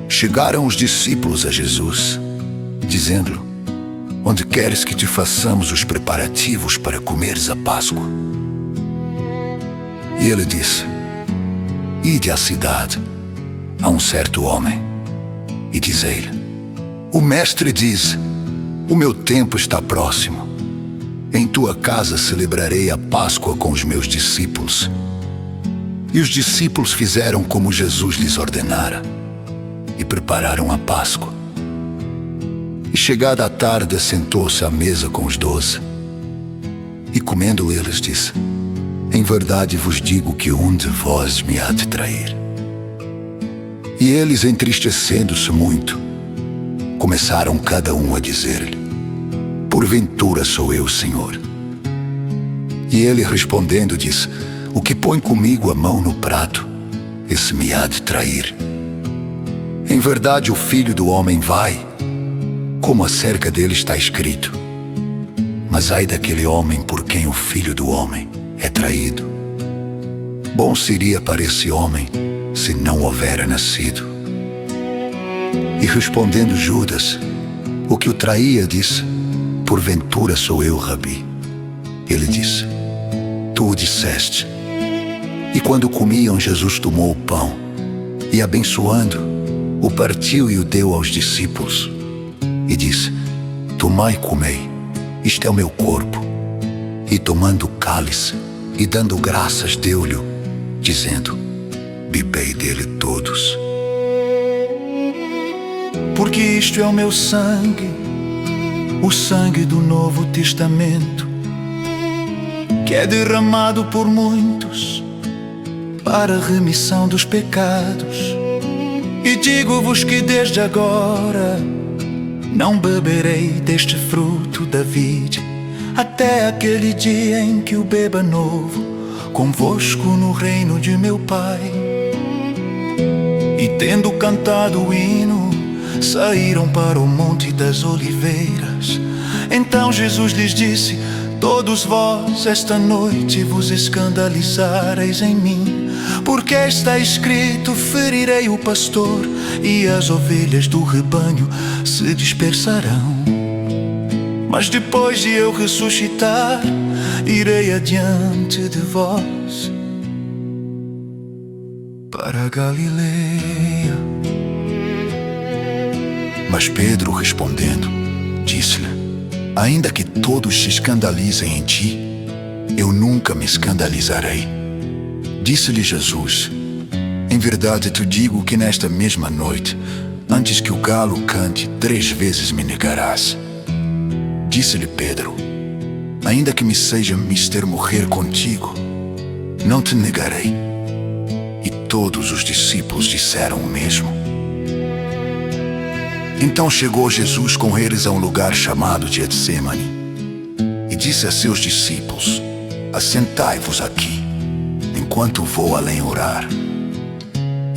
chegaram os discípulos a Jesus, dizendo-lhe: onde queres que te façamos os preparativos para comeres a Páscoa? E ele disse: ide à cidade, a um certo homem, e dizei-lhe: o mestre diz, o meu tempo está próximo. Em tua casa celebrarei a Páscoa com os meus discípulos. E os discípulos fizeram como Jesus lhes ordenara, e prepararam a Páscoa. E chegada a tarde, sentou-se à mesa com os 12. E comendo eles, disse: em verdade vos digo que um de vós me há de trair. E eles, entristecendo-se muito, começaram cada um a dizer-lhe: porventura sou eu, Senhor? E ele respondendo disse: o que põe comigo a mão no prato, esse me há de trair. Em verdade o Filho do Homem vai, como acerca dele está escrito. Mas ai daquele homem por quem o Filho do Homem é traído. Bom seria para esse homem se não houvera nascido. E respondendo Judas, o que o traía, disse: porventura sou eu, Rabi? Ele disse: tu o disseste. E quando comiam, Jesus tomou o pão e, abençoando, o partiu e o deu aos discípulos. E disse: tomai e comei, isto é o meu corpo. E tomando o cálice e dando graças, deu-lhe, dizendo: bebei dele todos, porque isto é o meu sangue, o sangue do Novo Testamento, que é derramado por muitos para a remissão dos pecados. E digo-vos que desde agora não beberei deste fruto da vide, até aquele dia em que o beba novo convosco no reino de meu Pai. E tendo cantado o hino, saíram para o Monte das Oliveiras. Então Jesus lhes disse: todos vós esta noite vos escandalizareis em mim, porque está escrito: ferirei o pastor e as ovelhas do rebanho se dispersarão. Mas depois de eu ressuscitar, irei adiante de vós para a Galileia. Mas Pedro, respondendo, disse-lhe: ainda que todos se escandalizem em ti, eu nunca me escandalizarei. Disse-lhe Jesus: em verdade te digo que nesta mesma noite, antes que o galo cante, 3 vezes me negarás. Disse-lhe Pedro: ainda que me seja mister morrer contigo, não te negarei. E todos os discípulos disseram o mesmo. Então chegou Jesus com eles a um lugar chamado Getsêmani, e disse a seus discípulos: assentai-vos aqui, enquanto vou além orar.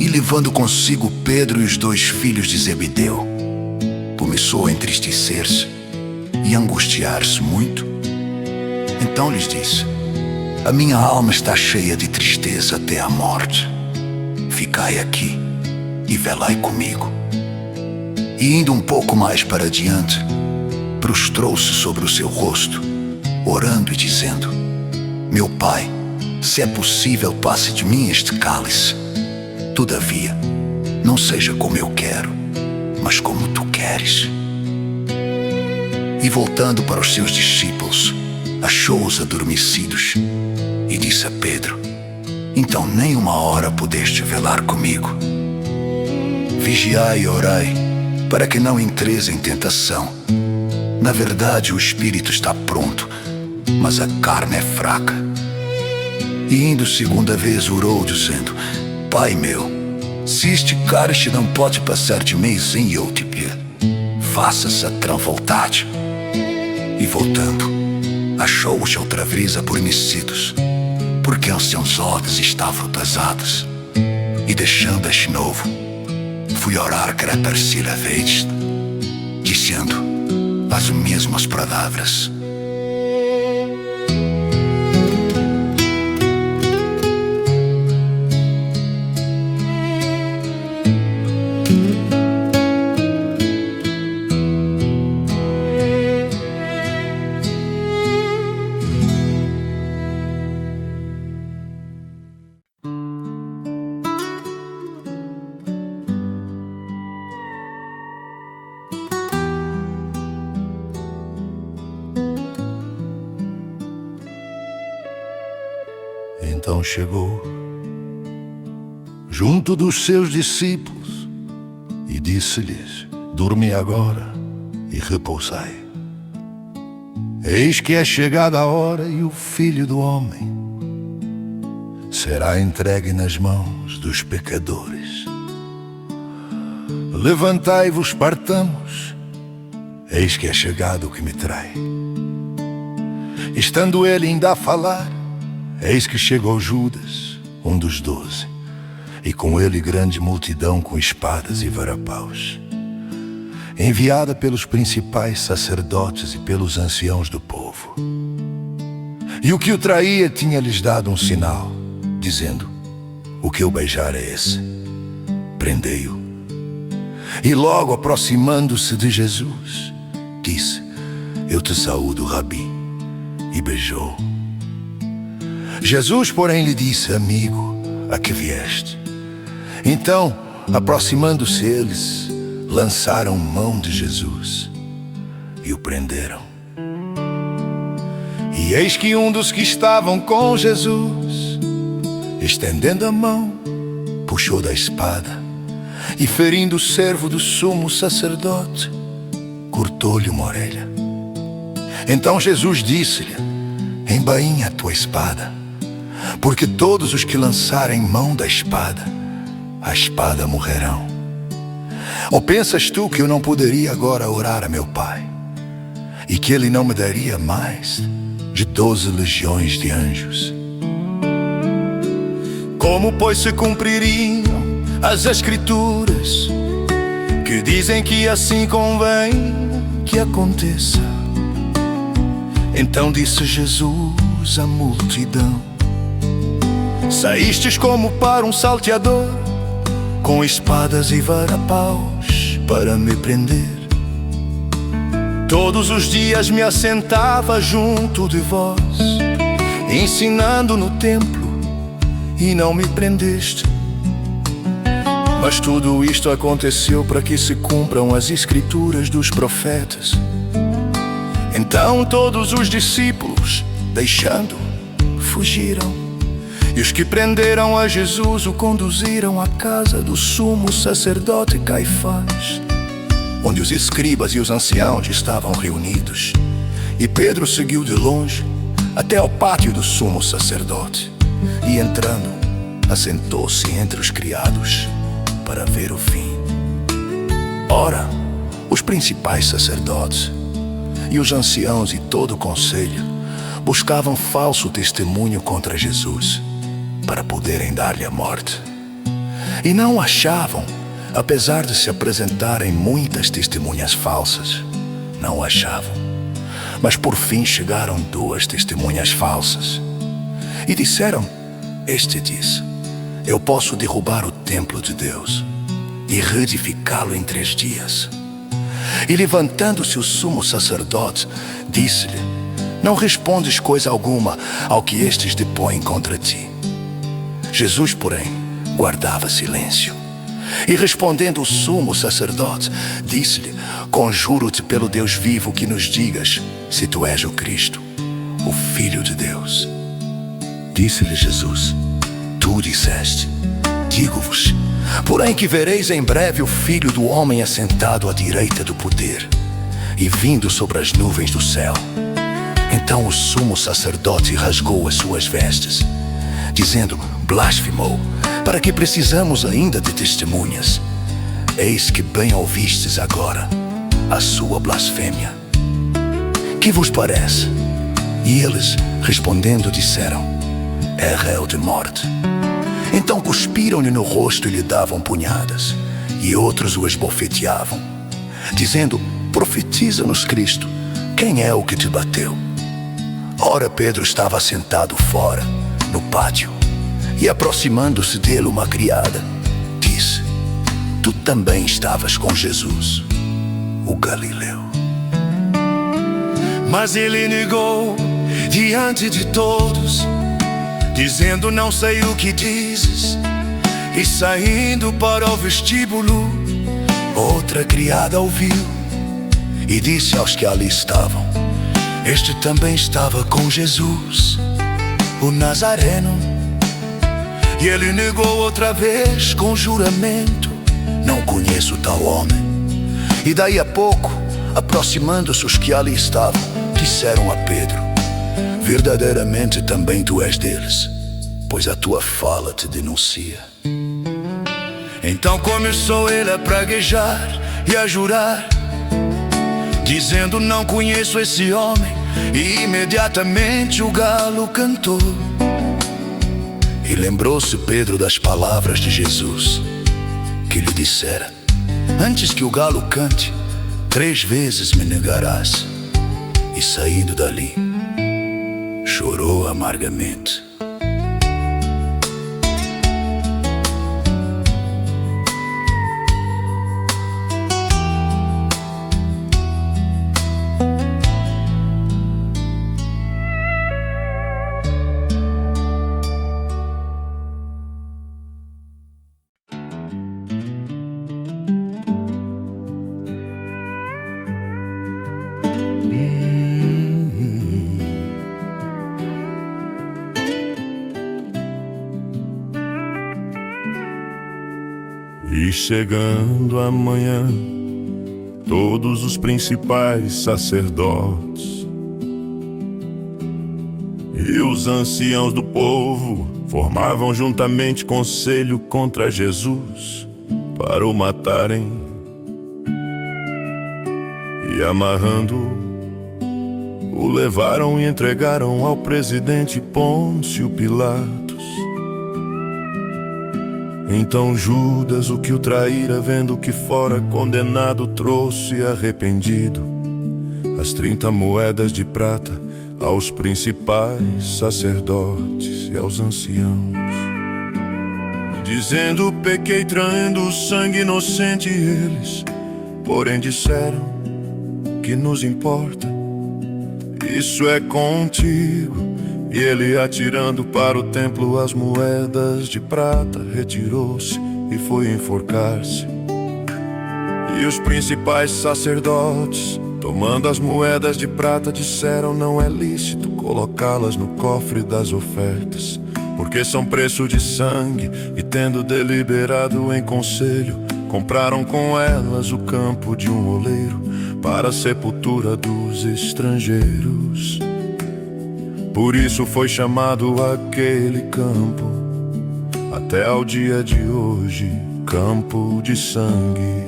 E levando consigo Pedro e os 2 filhos de Zebedeu, começou a entristecer-se e angustiar-se muito. Então lhes disse: a minha alma está cheia de tristeza até a morte. Ficai aqui e velai comigo. E indo um pouco mais para diante, prostrou-se sobre o seu rosto, orando e dizendo: meu Pai, se é possível, passe de mim este cálice. Todavia, não seja como eu quero, mas como tu queres. E voltando para os seus discípulos, achou-os adormecidos, e disse a Pedro: então nem uma hora pudeste velar comigo? Vigiai e orai, para que não entreis em tentação. Na verdade, o espírito está pronto, mas a carne é fraca. E indo 2ª vez orou, dizendo: Pai meu, se este cálice não pode passar de mim sem eu te pedir, faça-se a tua vontade. E voltando, achou-os outra vez adormecidos, porque os seus olhos estavam pesados. E deixando-as de novo, fui orar para a 3ª vez, dizendo as mesmas palavras. Então chegou junto dos seus discípulos e disse-lhes: dormi agora e repousai. Eis que é chegada a hora e o Filho do Homem será entregue nas mãos dos pecadores. Levantai-vos, partamos, eis que é chegado o que me trai. Estando ele ainda a falar, eis que chegou Judas, um dos 12, e com ele grande multidão com espadas e varapaus, enviada pelos principais sacerdotes e pelos anciãos do povo. E o que o traía tinha-lhes dado um sinal, dizendo: o que eu beijar é esse, prendei-o. E logo aproximando-se de Jesus, disse: eu te saúdo, Rabi, e beijou. Jesus, porém, lhe disse: amigo, a que vieste? Então, aproximando-se eles, lançaram mão de Jesus e o prenderam. E eis que um dos que estavam com Jesus, estendendo a mão, puxou da espada e, ferindo o servo do sumo sacerdote, cortou-lhe uma orelha. Então Jesus disse-lhe: embainha a tua espada, porque todos os que lançarem mão da espada, a espada morrerão. Ou pensas tu que eu não poderia agora orar a meu Pai, e que Ele não me daria mais de 12 legiões de anjos? Como, pois, se cumpririam as Escrituras, que dizem que assim convém que aconteça? Então disse Jesus à multidão: saístes como para um salteador, com espadas e varapaus para me prender. Todos os dias me assentava junto de vós, ensinando no templo, e não me prendeste. Mas tudo isto aconteceu para que se cumpram as escrituras dos profetas. Então todos os discípulos, deixando, fugiram. E os que prenderam a Jesus o conduziram à casa do sumo sacerdote Caifás, onde os escribas e os anciãos estavam reunidos. E Pedro seguiu de longe até ao pátio do sumo sacerdote, e entrando, assentou-se entre os criados para ver o fim. Ora, os principais sacerdotes e os anciãos e todo o conselho buscavam falso testemunho contra Jesus, para poderem dar-lhe a morte. E não achavam, apesar de se apresentarem muitas testemunhas falsas. Não achavam. Mas por fim chegaram 2 testemunhas falsas. E disseram: este diz: eu posso derrubar o templo de Deus e reedificá-lo em 3 dias. E levantando-se o sumo sacerdote, disse-lhe: não respondes coisa alguma ao que estes depõem contra ti. Jesus, porém, guardava silêncio. E respondendo o sumo sacerdote, disse-lhe: conjuro-te pelo Deus vivo que nos digas se tu és o Cristo, o Filho de Deus. Disse-lhe Jesus: tu disseste. Digo-vos, porém, que vereis em breve o Filho do Homem assentado à direita do poder e vindo sobre as nuvens do céu. Então o sumo sacerdote rasgou as suas vestes, dizendo: blasfemou, para que precisamos ainda de testemunhas? Eis que bem ouvistes agora a sua blasfêmia. Que vos parece? E eles, respondendo, disseram: é réu de morte. Então cuspiram-lhe no rosto e lhe davam punhadas, e outros o esbofeteavam, dizendo: profetiza-nos, Cristo, quem é o que te bateu? Ora, Pedro estava sentado fora, no pátio, e aproximando-se dele uma criada, disse: tu também estavas com Jesus, o Galileu. Mas ele negou diante de todos, dizendo: não sei o que dizes. E saindo para o vestíbulo, outra criada ouviu e disse aos que ali estavam: este também estava com Jesus, o Nazareno. E ele negou outra vez com juramento: não conheço tal homem. E daí a pouco, aproximando-se os que ali estavam, disseram a Pedro: verdadeiramente também tu és deles, pois a tua fala te denuncia. Então começou ele a praguejar e a jurar, dizendo: não conheço esse homem. E imediatamente o galo cantou. E lembrou-se Pedro das palavras de Jesus, que lhe dissera: antes que o galo cante, 3 vezes me negarás. E saindo dali, chorou amargamente. E chegando a manhã, todos os principais sacerdotes e os anciãos do povo formavam juntamente conselho contra Jesus para o matarem. E amarrando-o, o levaram e entregaram ao presidente Pôncio Pilatos. Então Judas, o que o traíra, vendo que fora condenado, trouxe arrependido as 30 moedas de prata aos principais sacerdotes e aos anciãos, dizendo: pequei traindo o sangue inocente. E eles, porém, disseram: que nos importa? Isso é contigo. E ele, atirando para o templo as moedas de prata, retirou-se e foi enforcar-se. E os principais sacerdotes, tomando as moedas de prata, disseram: não é lícito colocá-las no cofre das ofertas, porque são preço de sangue. E tendo deliberado em conselho, compraram com elas o campo de um oleiro para a sepultura dos estrangeiros. Por isso foi chamado aquele campo, até ao dia de hoje, campo de sangue.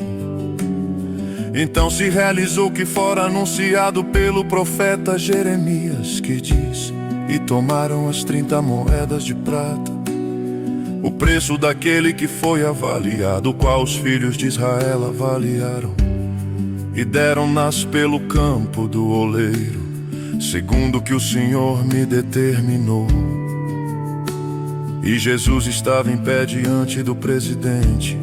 Então se realizou o que fora anunciado pelo profeta Jeremias, que diz: e tomaram as 30 moedas de prata, o preço daquele que foi avaliado, o qual os filhos de Israel avaliaram, e deram-nas pelo campo do oleiro, segundo o que o Senhor me determinou. E Jesus estava em pé diante do presidente,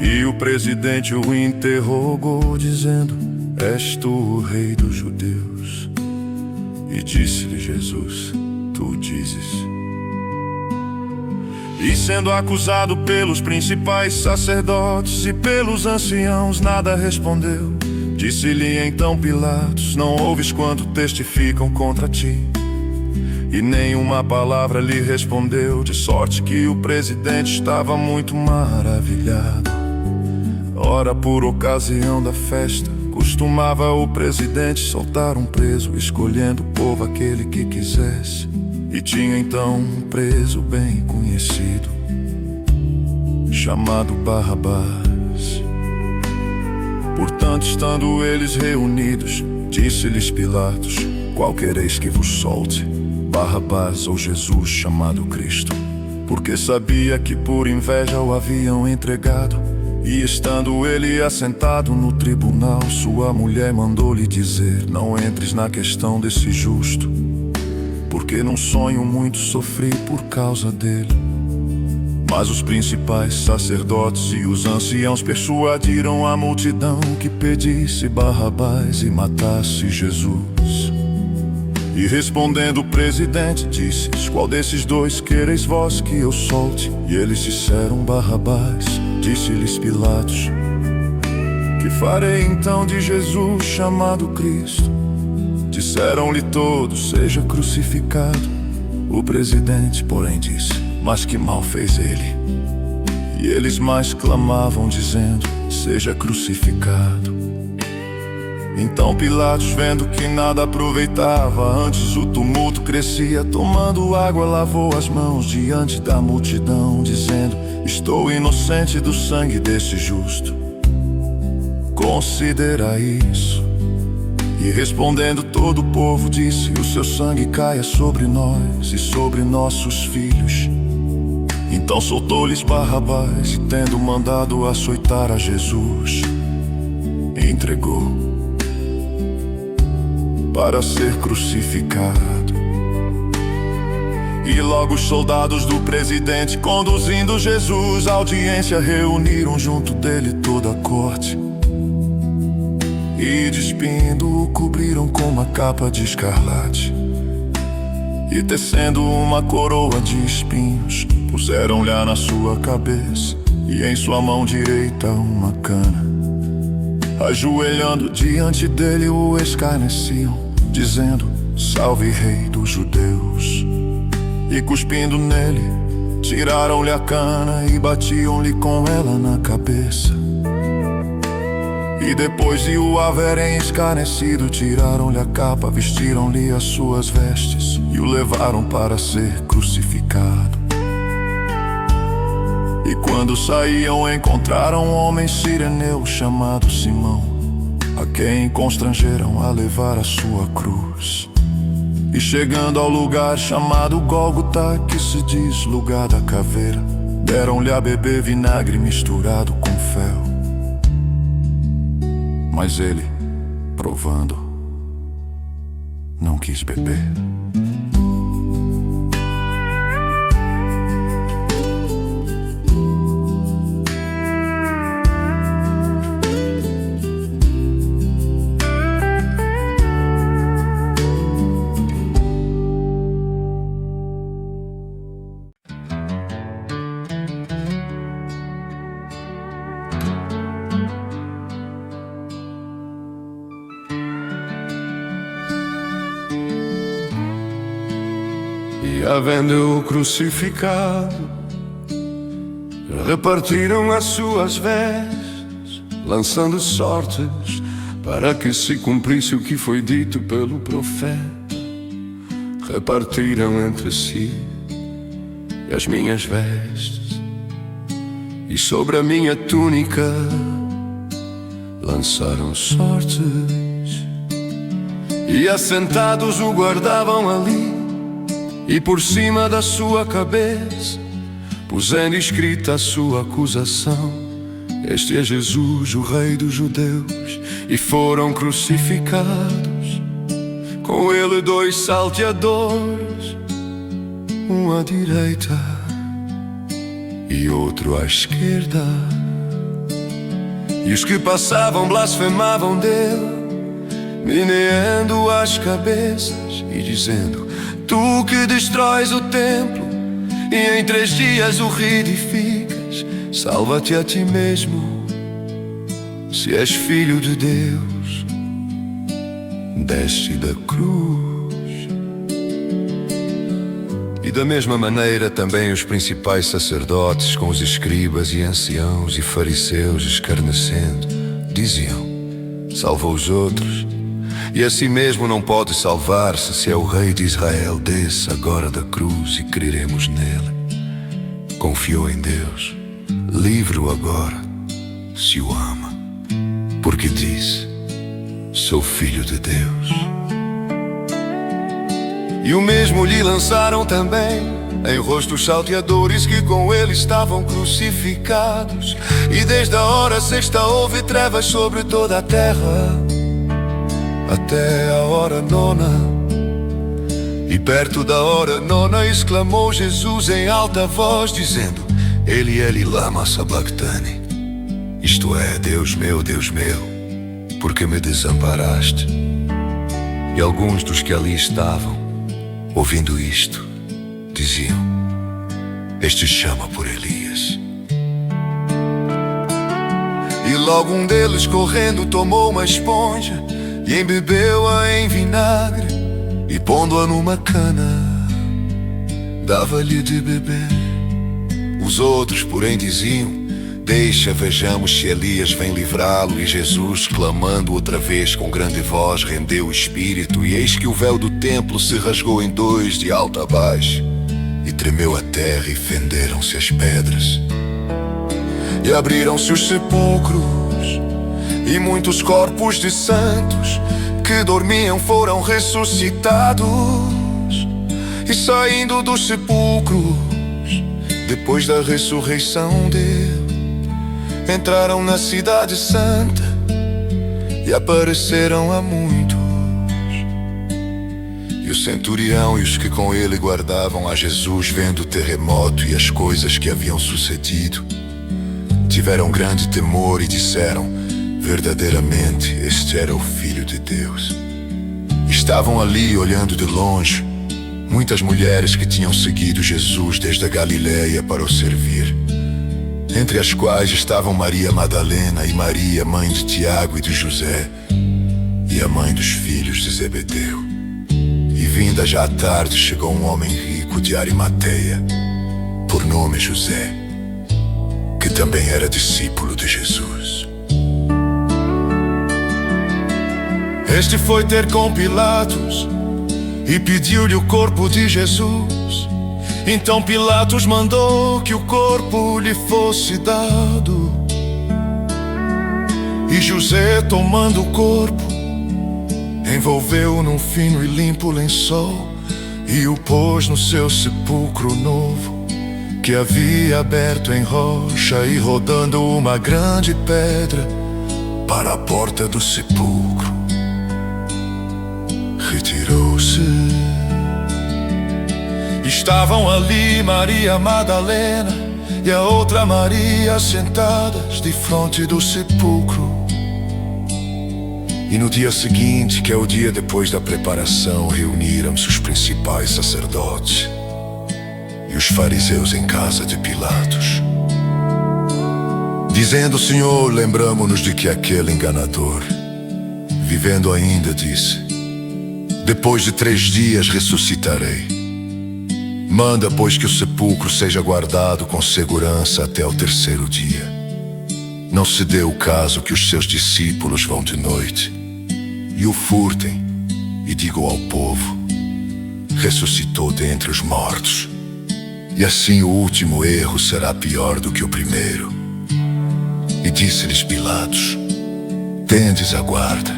e o presidente o interrogou, dizendo: és tu o rei dos judeus? E disse-lhe Jesus: tu dizes. E sendo acusado pelos principais sacerdotes e pelos anciãos, nada respondeu. Disse-lhe então Pilatos: não ouves quanto testificam contra ti? E nenhuma palavra lhe respondeu, de sorte que o presidente estava muito maravilhado. Ora, por ocasião da festa, costumava o presidente soltar um preso, escolhendo o povo aquele que quisesse. E tinha então um preso bem conhecido, chamado Barrabás. Portanto, estando eles reunidos, disse-lhes Pilatos: qual quereis que vos solte, Barrabás ou Jesus, chamado Cristo? Porque sabia que por inveja o haviam entregado. E estando ele assentado no tribunal, sua mulher mandou-lhe dizer: não entres na questão desse justo, porque num sonho muito sofri por causa dele. Mas os principais sacerdotes e os anciãos persuadiram a multidão que pedisse Barrabás e matasse Jesus. E respondendo o presidente, disse: qual desses dois quereis vós que eu solte? E eles disseram: Barrabás. Disse-lhes Pilatos: que farei então de Jesus, chamado Cristo? Disseram-lhe todos: seja crucificado. O presidente, porém, disse: mas que mal fez ele? E eles mais clamavam, dizendo: seja crucificado. Então Pilatos, vendo que nada aproveitava, antes o tumulto crescia, tomando água, lavou as mãos diante da multidão, dizendo: estou inocente do sangue desse justo, considera isso. E respondendo todo o povo, disse: o seu sangue caia sobre nós e sobre nossos filhos. Então soltou-lhes Barrabás, e tendo mandado açoitar a Jesus, entregou para ser crucificado. E logo os soldados do presidente, conduzindo Jesus à audiência, reuniram junto dele toda a corte. E despindo-o, cobriram com uma capa de escarlate, e tecendo uma coroa de espinhos, puseram-lhe na sua cabeça, e em sua mão direita uma cana. Ajoelhando diante dele o escarneciam, dizendo: salve, rei dos judeus. E cuspindo nele, Tiraram-lhe a cana e batiam-lhe com ela na cabeça. E depois de o haverem escarnecido, tiraram-lhe a capa, vestiram-lhe as suas vestes e o levaram para ser crucificado. E quando saíam, encontraram um homem sireneu chamado Simão, a quem constrangeram a levar a sua cruz. E chegando ao lugar chamado Gólgota, que se diz lugar da caveira, deram-lhe a beber vinagre misturado com fel. Mas ele, provando, não quis beber. E havendo-o crucificado, repartiram as suas vestes, lançando sortes, para que se cumprisse o que foi dito pelo profeta. Repartiram entre si as minhas vestes, e sobre a minha túnica lançaram sortes. E assentados o guardavam ali, e por cima da sua cabeça pusendo escrita a sua acusação: este é Jesus, o Rei dos Judeus. E foram crucificados com ele 2 salteadores, um à direita e outro à esquerda. E os que passavam blasfemavam dele, meneando as cabeças e dizendo: tu que destróis o templo e em 3 dias o reedificas, salva-te a ti mesmo, se és filho de Deus, desce da cruz. E da mesma maneira também os principais sacerdotes, com os escribas e anciãos e fariseus, escarnecendo, diziam: salva os outros, e a si mesmo não pode salvar-se. Se é o Rei de Israel, desça agora da cruz e creremos nele. Confiou em Deus, livre-o agora, se o ama, porque diz: sou filho de Deus. E o mesmo lhe lançaram também em rosto os salteadores que com ele estavam crucificados. E desde a hora sexta houve trevas sobre toda a terra, até a hora 9. E perto da hora 9 exclamou Jesus em alta voz, dizendo: Eli, lama sabachthani, isto é, Deus meu, por que me desamparaste? E alguns dos que ali estavam, ouvindo isto, diziam: este chama por Elias. E logo um deles, correndo, tomou uma esponja e embebeu-a em vinagre, e pondo-a numa cana, dava-lhe de beber. Os outros, porém, diziam: deixa, vejamos se Elias vem livrá-lo. E Jesus, clamando outra vez com grande voz, rendeu o espírito. E eis que o véu do templo se rasgou em 2 de alto a baixo, e tremeu a terra e fenderam-se as pedras. E abriram-se os sepulcros, e muitos corpos de santos que dormiam foram ressuscitados. E saindo dos sepulcros, depois da ressurreição dele, entraram na cidade santa e apareceram a muitos. E o centurião e os que com ele guardavam a Jesus, vendo o terremoto e as coisas que haviam sucedido, tiveram grande temor e disseram: verdadeiramente este era o Filho de Deus. Estavam ali, olhando de longe, muitas mulheres que tinham seguido Jesus desde a Galileia para o servir, entre as quais estavam Maria Madalena e Maria, mãe de Tiago e de José, e a mãe dos filhos de Zebedeu. E vinda já à tarde, chegou um homem rico de Arimateia, por nome José, que também era discípulo de Jesus. Este foi ter com Pilatos e pediu-lhe o corpo de Jesus. Então Pilatos mandou que o corpo lhe fosse dado. E José, tomando o corpo, envolveu-o num fino e limpo lençol e o pôs no seu sepulcro novo, que havia aberto em rocha, e rodando uma grande pedra para a porta do sepulcro, retirou-se. Estavam ali Maria Madalena e a outra Maria sentadas defronte do sepulcro. E no dia seguinte, que é o dia depois da preparação, reuniram-se os principais sacerdotes e os fariseus em casa de Pilatos, dizendo: Senhor, lembramo-nos de que aquele enganador, vivendo ainda, disse: depois de 3 dias ressuscitarei. Manda, pois, que o sepulcro seja guardado com segurança até o 3º dia. Não se dê o caso que os seus discípulos vão de noite e o furtem, e digam ao povo: ressuscitou dentre os mortos. E assim o último erro será pior do que o primeiro. E disse-lhes Pilatos: tendes a guarda,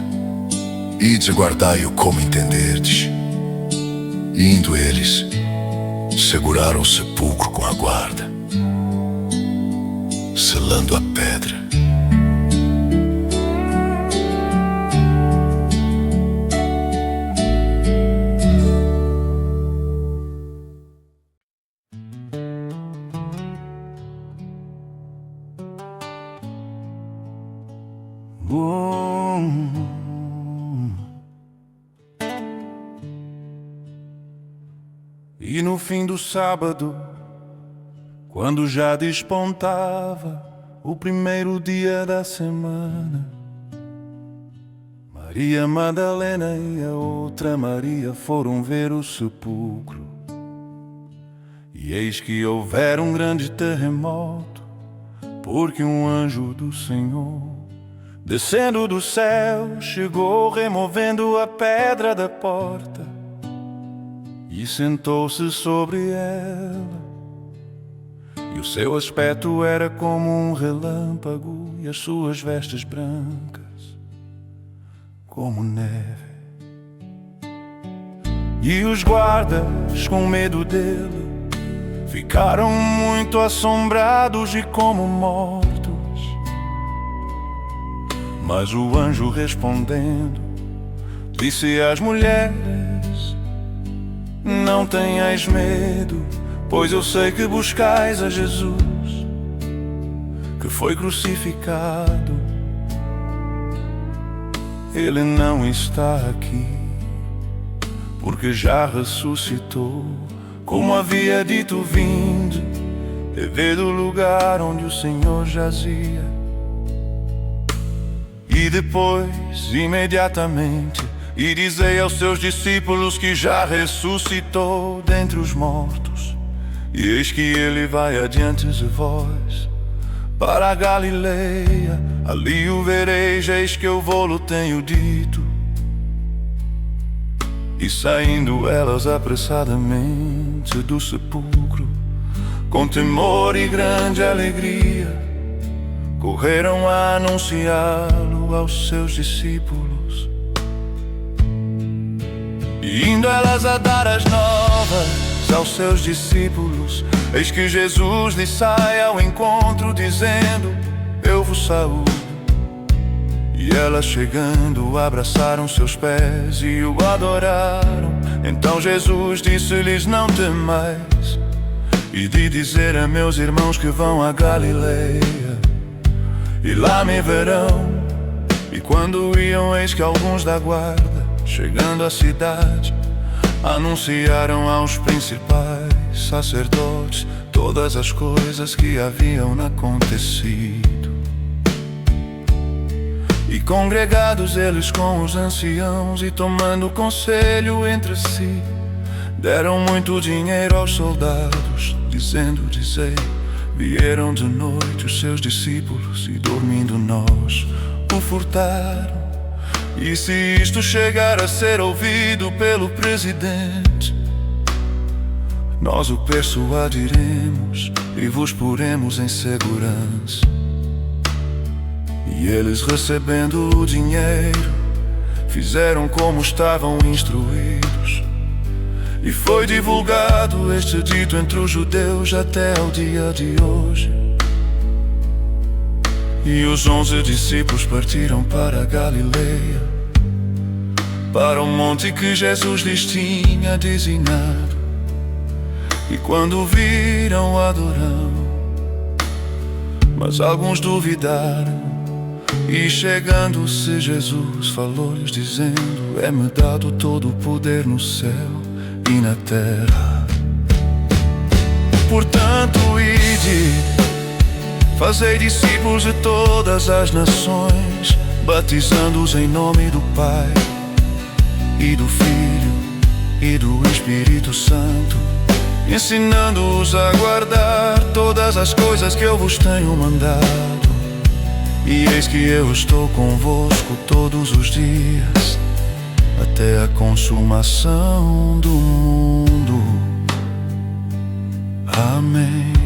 ides guardai-o como entenderdes. E indo eles, seguraram o sepulcro com a guarda, selando a pedra. E no fim do sábado, quando já despontava o primeiro dia da semana, Maria Madalena e a outra Maria foram ver o sepulcro. E eis que houvera um grande terremoto, porque um anjo do Senhor, descendo do céu, chegou removendo a pedra da porta e sentou-se sobre ela. E o seu aspecto era como um relâmpago, e as suas vestes brancas como neve. E os guardas, com medo dele, ficaram muito assombrados e como mortos. Mas o anjo, respondendo, disse às mulheres: não tenhais medo, pois eu sei que buscais a Jesus, que foi crucificado. Ele não está aqui, porque já ressuscitou, como havia dito vindo, e vê do lugar onde o Senhor jazia. E depois, imediatamente, e dizei aos seus discípulos que já ressuscitou dentre os mortos. E eis que ele vai adiante de vós para a Galileia, ali o vereis, eis que eu vou-lo tenho dito. E saindo elas apressadamente do sepulcro, com temor e grande alegria, correram a anunciá-lo aos seus discípulos. E indo elas a dar as novas aos seus discípulos, eis que Jesus lhes sai ao encontro, dizendo: eu vos saúdo. E elas, chegando, abraçaram seus pés e o adoraram. Então Jesus disse-lhes: não temais, e de dizer a meus irmãos que vão a Galileia, e lá me verão. E quando iam, eis que alguns da guarda, chegando à cidade, anunciaram aos principais sacerdotes todas as coisas que haviam acontecido. E congregados eles com os anciãos, e tomando conselho entre si, deram muito dinheiro aos soldados, dizendo, dizei. Vieram de noite os seus discípulos e dormindo nós o furtaram. E se isto chegar a ser ouvido pelo presidente, nós o persuadiremos e vos poremos em segurança. E eles, recebendo o dinheiro, fizeram como estavam instruídos. E foi divulgado este dito entre os judeus até ao dia de hoje. E os 11 discípulos partiram para a Galileia, para o monte que Jesus lhes tinha designado. E quando o viram, adoraram, mas alguns duvidaram. E chegando-se Jesus falou-lhes dizendo: é-me dado todo o poder no céu e na terra. Portanto, ide, fazei discípulos de todas as nações, batizando-os em nome do Pai e do Filho e do Espírito Santo, ensinando-os a guardar todas as coisas que eu vos tenho mandado. E eis que eu estou convosco todos os dias, até a consumação do mundo. Amém.